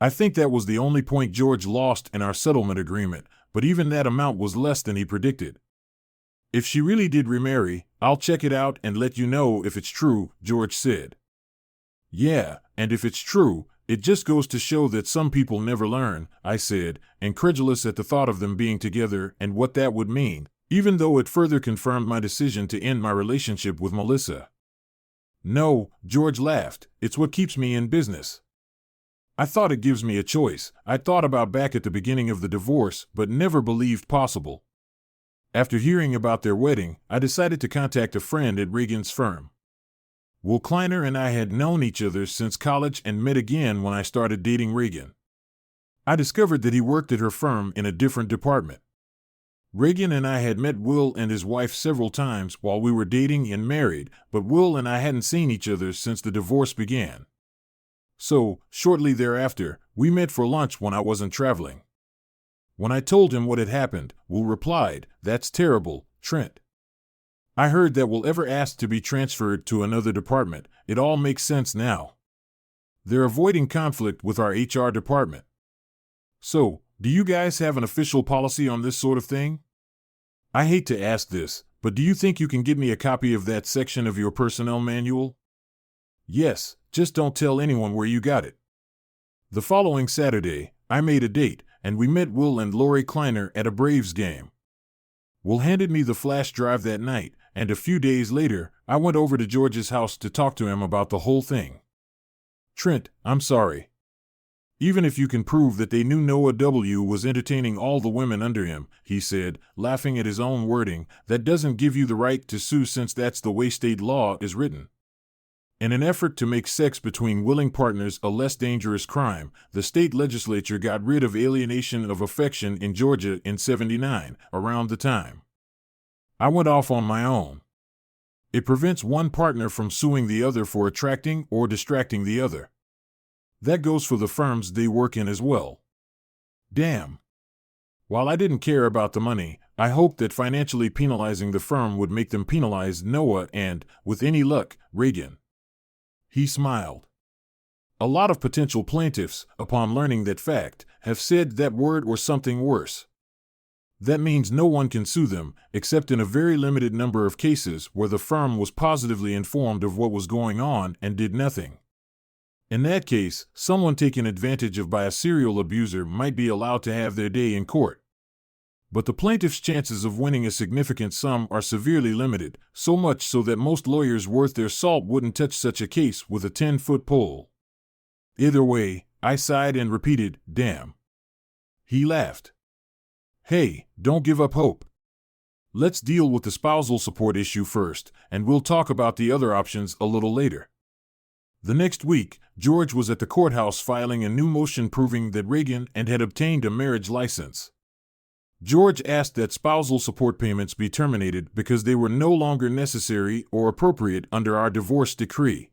I think that was the only point George lost in our settlement agreement, but even that amount was less than he predicted. If she really did remarry, I'll check it out and let you know if it's true, George said. Yeah, and if it's true, it just goes to show that some people never learn, I said, incredulous at the thought of them being together and what that would mean, even though it further confirmed my decision to end my relationship with Melissa. No, George laughed, it's what keeps me in business. I thought it gives me a choice. I thought about back at the beginning of the divorce, but never believed possible. After hearing about their wedding, I decided to contact a friend at Reagan's firm. Will Kleiner and I had known each other since college and met again when I started dating Reagan. I discovered that he worked at her firm in a different department. Reagan and I had met Will and his wife several times while we were dating and married, but Will and I hadn't seen each other since the divorce began. So, shortly thereafter, we met for lunch when I wasn't traveling. When I told him what had happened, Will replied, "That's terrible, Trent. I heard that Will ever asked to be transferred to another department. It all makes sense now. They're avoiding conflict with our HR department. So, do you guys have an official policy on this sort of thing? I hate to ask this, but do you think you can get me a copy of that section of your personnel manual? Yes, just don't tell anyone where you got it." The following Saturday, I made a date, and we met Will and Lori Kleiner at a Braves game. Will handed me the flash drive that night, and a few days later, I went over to George's house to talk to him about the whole thing. "Trent, I'm sorry. Even if you can prove that they knew Noah W. was entertaining all the women under him," he said, laughing at his own wording, "that doesn't give you the right to sue since that's the way state law is written." In an effort to make sex between willing partners a less dangerous crime, the state legislature got rid of alienation of affection in Georgia in '79, around the time I went off on my own. It prevents one partner from suing the other for attracting or distracting the other. That goes for the firms they work in as well. Damn. While I didn't care about the money, I hoped that financially penalizing the firm would make them penalize Noah and, with any luck, Reagan. He smiled. A lot of potential plaintiffs, upon learning that fact, have said that word or something worse. That means no one can sue them, except in a very limited number of cases where the firm was positively informed of what was going on and did nothing. In that case, someone taken advantage of by a serial abuser might be allowed to have their day in court. But the plaintiff's chances of winning a significant sum are severely limited, so much so that most lawyers worth their salt wouldn't touch such a case with a 10-foot pole. Either way, I sighed and repeated, "Damn." He laughed. "Hey, don't give up hope. Let's deal with the spousal support issue first, and we'll talk about the other options a little later." The next week, George was at the courthouse filing a new motion proving that Reagan had obtained a marriage license. George asked that spousal support payments be terminated because they were no longer necessary or appropriate under our divorce decree.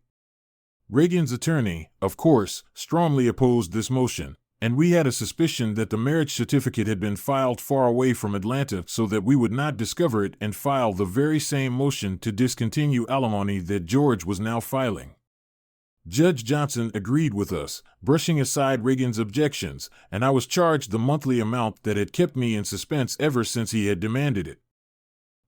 Reagan's attorney, of course, strongly opposed this motion, and we had a suspicion that the marriage certificate had been filed far away from Atlanta so that we would not discover it and file the very same motion to discontinue alimony that George was now filing. Judge Johnson agreed with us, brushing aside Reagan's objections, and I was charged the monthly amount that had kept me in suspense ever since he had demanded it.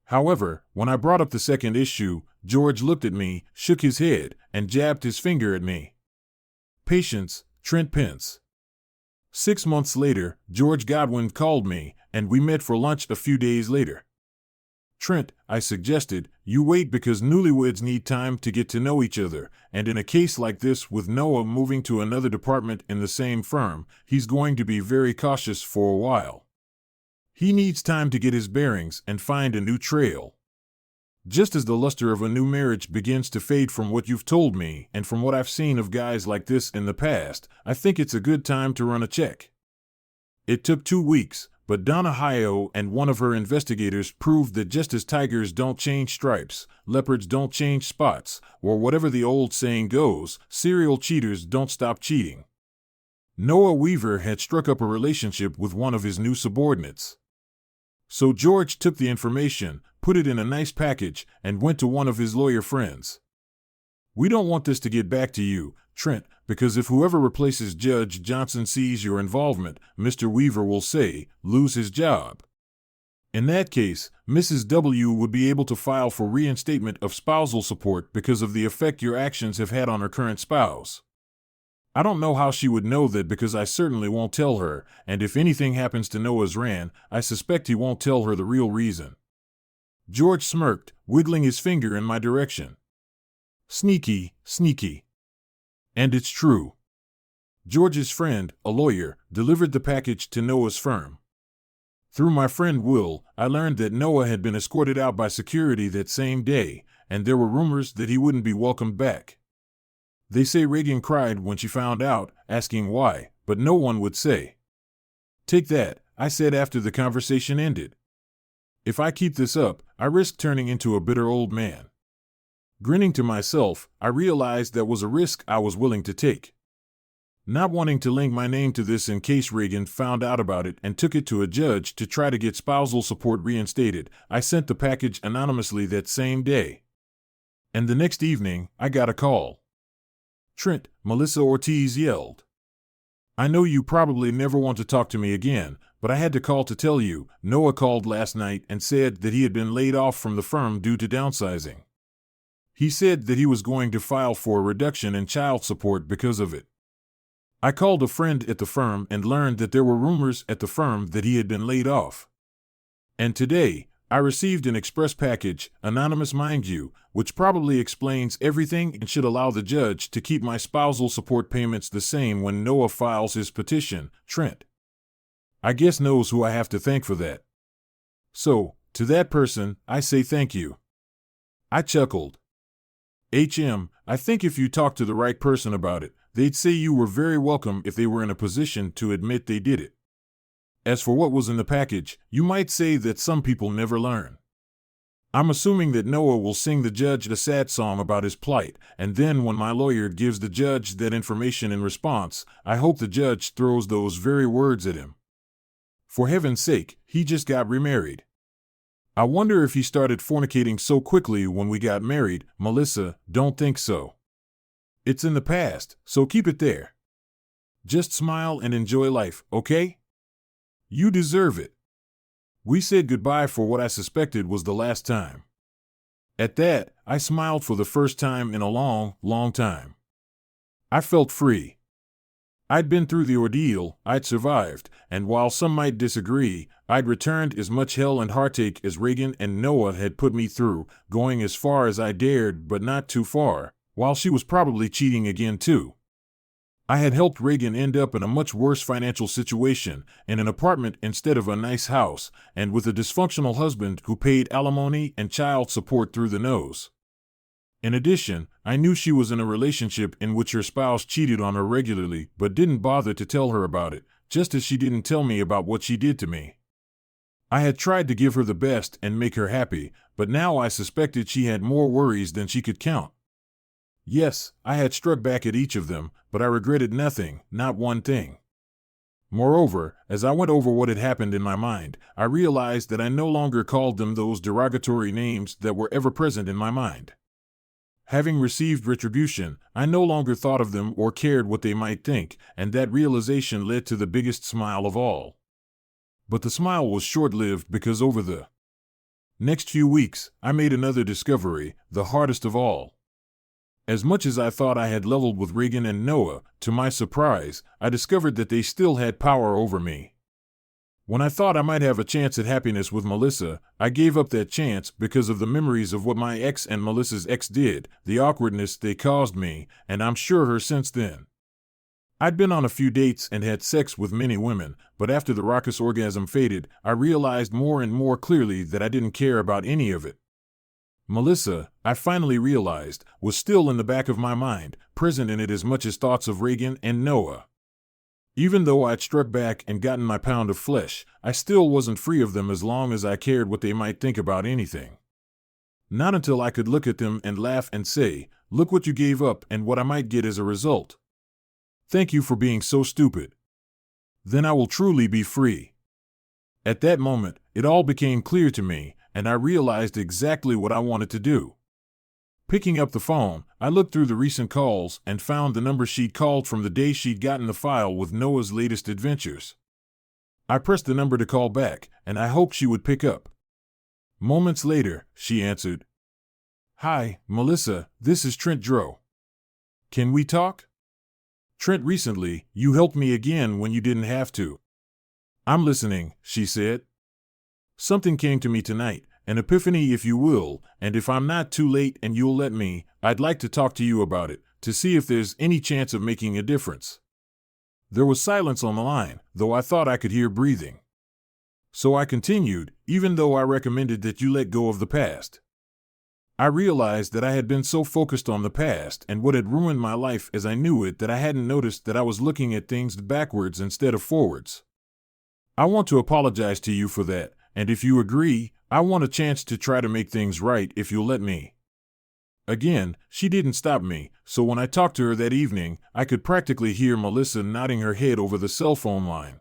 However, when I brought up the second issue, George looked at me, shook his head, and jabbed his finger at me. Patience, Trent Pence. 6 months later, George Godwin called me, and we met for lunch a few days later. "Trent," I suggested, "you wait because newlyweds need time to get to know each other, and in a case like this with Noah moving to another department in the same firm, he's going to be very cautious for a while. He needs time to get his bearings and find a new trail. Just as the luster of a new marriage begins to fade from what you've told me and from what I've seen of guys like this in the past, I think it's a good time to run a check." It took 2 weeks, but Donna Hio and one of her investigators proved that just as tigers don't change stripes, leopards don't change spots, or whatever the old saying goes, serial cheaters don't stop cheating. Noah Weaver had struck up a relationship with one of his new subordinates. So George took the information, put it in a nice package, and went to one of his lawyer friends. "We don't want this to get back to you, Trent, because if whoever replaces Judge Johnson sees your involvement, Mr. Weaver will say, lose his job. In that case, Mrs. W. would be able to file for reinstatement of spousal support because of the effect your actions have had on her current spouse. I don't know how she would know that because I certainly won't tell her, and if anything happens to Noah's Ran, I suspect he won't tell her the real reason." George smirked, wiggling his finger in my direction. "Sneaky, sneaky." And it's true. George's friend, a lawyer, delivered the package to Noah's firm. Through my friend Will, I learned that Noah had been escorted out by security that same day, and there were rumors that he wouldn't be welcomed back. They say Reagan cried when she found out, asking why, but no one would say. "Take that," I said after the conversation ended. "If I keep this up, I risk turning into a bitter old man." Grinning to myself, I realized that was a risk I was willing to take. Not wanting to link my name to this in case Reagan found out about it and took it to a judge to try to get spousal support reinstated, I sent the package anonymously that same day. And the next evening, I got a call. "Trent," Melissa Ortiz yelled. "I know you probably never want to talk to me again, but I had to call to tell you, Noah called last night and said that he had been laid off from the firm due to downsizing. He said that he was going to file for a reduction in child support because of it. I called a friend at the firm and learned that there were rumors at the firm that he had been laid off. And today, I received an express package, anonymous mind you, which probably explains everything and should allow the judge to keep my spousal support payments the same when Noah files his petition, Trent. I guess knows who I have to thank for that. So, to that person, I say thank you." I chuckled. I think if you talk to the right person about it, they'd say you were very welcome if they were in a position to admit they did it. As for what was in the package, you might say that some people never learn. I'm assuming that Noah will sing the judge a sad song about his plight, and then when my lawyer gives the judge that information in response, I hope the judge throws those very words at him. For heaven's sake, he just got remarried. I wonder if he started fornicating so quickly when we got married. Melissa, don't think so. It's in the past, so keep it there. Just smile and enjoy life, okay? You deserve it. We said goodbye for what I suspected was the last time. At that, I smiled for the first time in a long, long time. I felt free. I'd been through the ordeal, I'd survived, and while some might disagree, I'd returned as much hell and heartache as Reagan and Noah had put me through, going as far as I dared but not too far, while she was probably cheating again too. I had helped Reagan end up in a much worse financial situation, in an apartment instead of a nice house, and with a dysfunctional husband who paid alimony and child support through the nose. In addition, I knew she was in a relationship in which her spouse cheated on her regularly but didn't bother to tell her about it, just as she didn't tell me about what she did to me. I had tried to give her the best and make her happy, but now I suspected she had more worries than she could count. Yes, I had struck back at each of them, but I regretted nothing, not one thing. Moreover, as I went over what had happened in my mind, I realized that I no longer called them those derogatory names that were ever present in my mind. Having received retribution, I no longer thought of them or cared what they might think, and that realization led to the biggest smile of all. But the smile was short-lived because over the next few weeks, I made another discovery, the hardest of all. As much as I thought I had leveled with Reagan and Noah, to my surprise, I discovered that they still had power over me. When I thought I might have a chance at happiness with Melissa, I gave up that chance because of the memories of what my ex and Melissa's ex did, the awkwardness they caused me, and I'm sure her since then. I'd been on a few dates and had sex with many women, but after the raucous orgasm faded, I realized more and more clearly that I didn't care about any of it. Melissa, I finally realized, was still in the back of my mind, present in it as much as thoughts of Reagan and Noah. Even though I'd struck back and gotten my pound of flesh, I still wasn't free of them as long as I cared what they might think about anything. Not until I could look at them and laugh and say, "Look what you gave up and what I might get as a result. Thank you for being so stupid. Then I will truly be free." At that moment, it all became clear to me, and I realized exactly what I wanted to do. Picking up the phone, I looked through the recent calls and found the number she'd called from the day she'd gotten the file with Noah's latest adventures. I pressed the number to call back, and I hoped she would pick up. Moments later, she answered. "Hi, Melissa, this is Trent Dro. Can we talk? Trent, recently, you helped me again when you didn't have to." "I'm listening," she said. "Something came to me tonight, an epiphany if you will, and if I'm not too late and you'll let me, I'd like to talk to you about it, to see if there's any chance of making a difference." There was silence on the line, though I thought I could hear breathing. So I continued, "Even though I recommended that you let go of the past. I realized that I had been so focused on the past and what had ruined my life as I knew it that I hadn't noticed that I was looking at things backwards instead of forwards. I want to apologize to you for that, and if you agree, I want a chance to try to make things right if you'll let me." Again, she didn't stop me, so when I talked to her that evening, I could practically hear Melissa nodding her head over the cell phone line.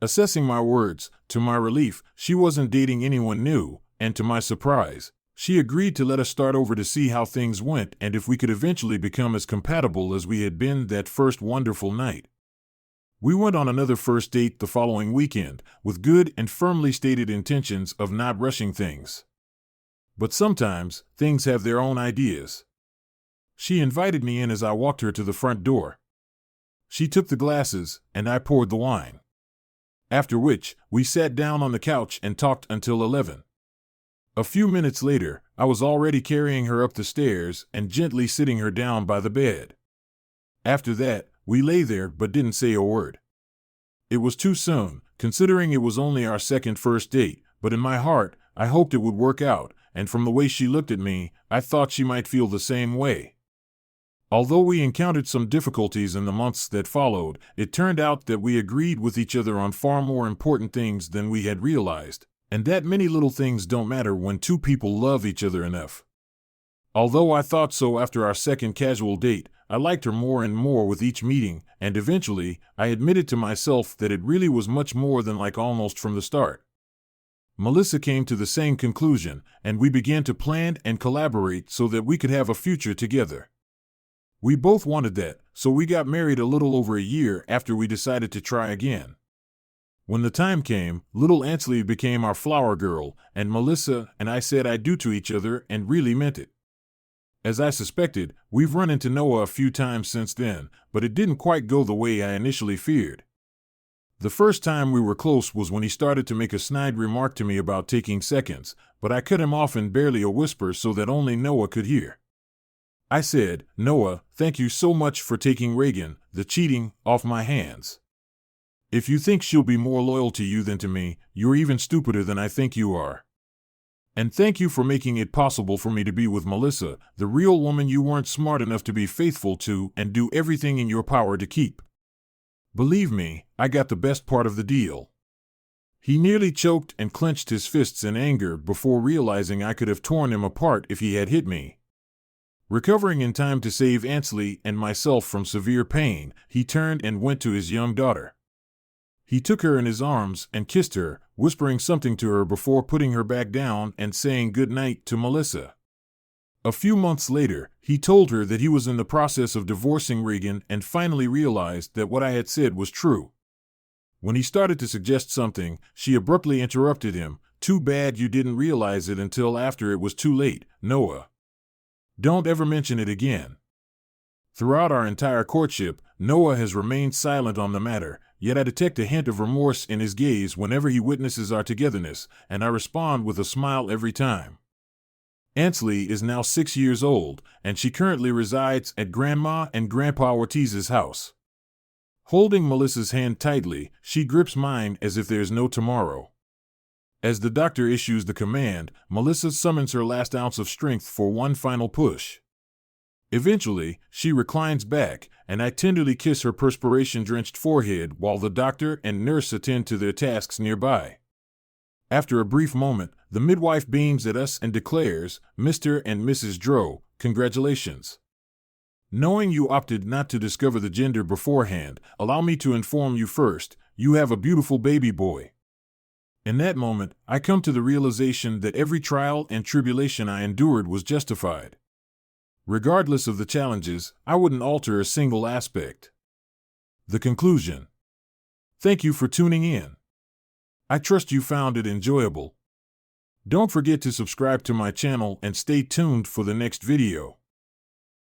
Assessing my words, to my relief, she wasn't dating anyone new, and to my surprise, she agreed to let us start over to see how things went and if we could eventually become as compatible as we had been that first wonderful night. We went on another first date the following weekend, with good and firmly stated intentions of not rushing things. But sometimes, things have their own ideas. She invited me in as I walked her to the front door. She took the glasses, and I poured the wine. After which, we sat down on the couch and talked until 11. A few minutes later, I was already carrying her up the stairs and gently sitting her down by the bed. After that, we lay there but didn't say a word. It was too soon, considering it was only our second first date, but in my heart, I hoped it would work out, and from the way she looked at me, I thought she might feel the same way. Although we encountered some difficulties in the months that followed, it turned out that we agreed with each other on far more important things than we had realized, and that many little things don't matter when two people love each other enough. Although I thought so after our second casual date, I liked her more and more with each meeting, and eventually, I admitted to myself that it really was much more than like almost from the start. Melissa came to the same conclusion, and we began to plan and collaborate so that we could have a future together. We both wanted that, so we got married a little over a year after we decided to try again. When the time came, little Ansley became our flower girl, and Melissa and I said I do to each other and really meant it. As I suspected, we've run into Noah a few times since then, but it didn't quite go the way I initially feared. The first time we were close was when he started to make a snide remark to me about taking seconds, but I cut him off in barely a whisper so that only Noah could hear. I said, "Noah, thank you so much for taking Reagan, the cheating, off my hands. If you think she'll be more loyal to you than to me, you're even stupider than I think you are. And thank you for making it possible for me to be with Melissa, the real woman you weren't smart enough to be faithful to and do everything in your power to keep. Believe me, I got the best part of the deal." He nearly choked and clenched his fists in anger before realizing I could have torn him apart if he had hit me. Recovering in time to save Ansley and myself from severe pain, he turned and went to his young daughter. He took her in his arms and kissed her, whispering something to her before putting her back down and saying good night to Melissa. A few months later, he told her that he was in the process of divorcing Reagan and finally realized that what I had said was true. When he started to suggest something, she abruptly interrupted him. "Too bad you didn't realize it until after it was too late, Noah. Don't ever mention it again." Throughout our entire courtship, Noah has remained silent on the matter, yet I detect a hint of remorse in his gaze whenever he witnesses our togetherness, and I respond with a smile every time. Ansley is now 6 years old, and she currently resides at Grandma and Grandpa Ortiz's house. Holding Melissa's hand tightly, she grips mine as if there's no tomorrow. As the doctor issues the command, Melissa summons her last ounce of strength for one final push. Eventually, she reclines back, and I tenderly kiss her perspiration-drenched forehead while the doctor and nurse attend to their tasks nearby. After a brief moment, the midwife beams at us and declares, "Mr. and Mrs. Dro, congratulations. Knowing you opted not to discover the gender beforehand, allow me to inform you first, you have a beautiful baby boy." In that moment, I come to the realization that every trial and tribulation I endured was justified. Regardless of the challenges, I wouldn't alter a single aspect. The conclusion. Thank you for tuning in. I trust you found it enjoyable. Don't forget to subscribe to my channel and stay tuned for the next video.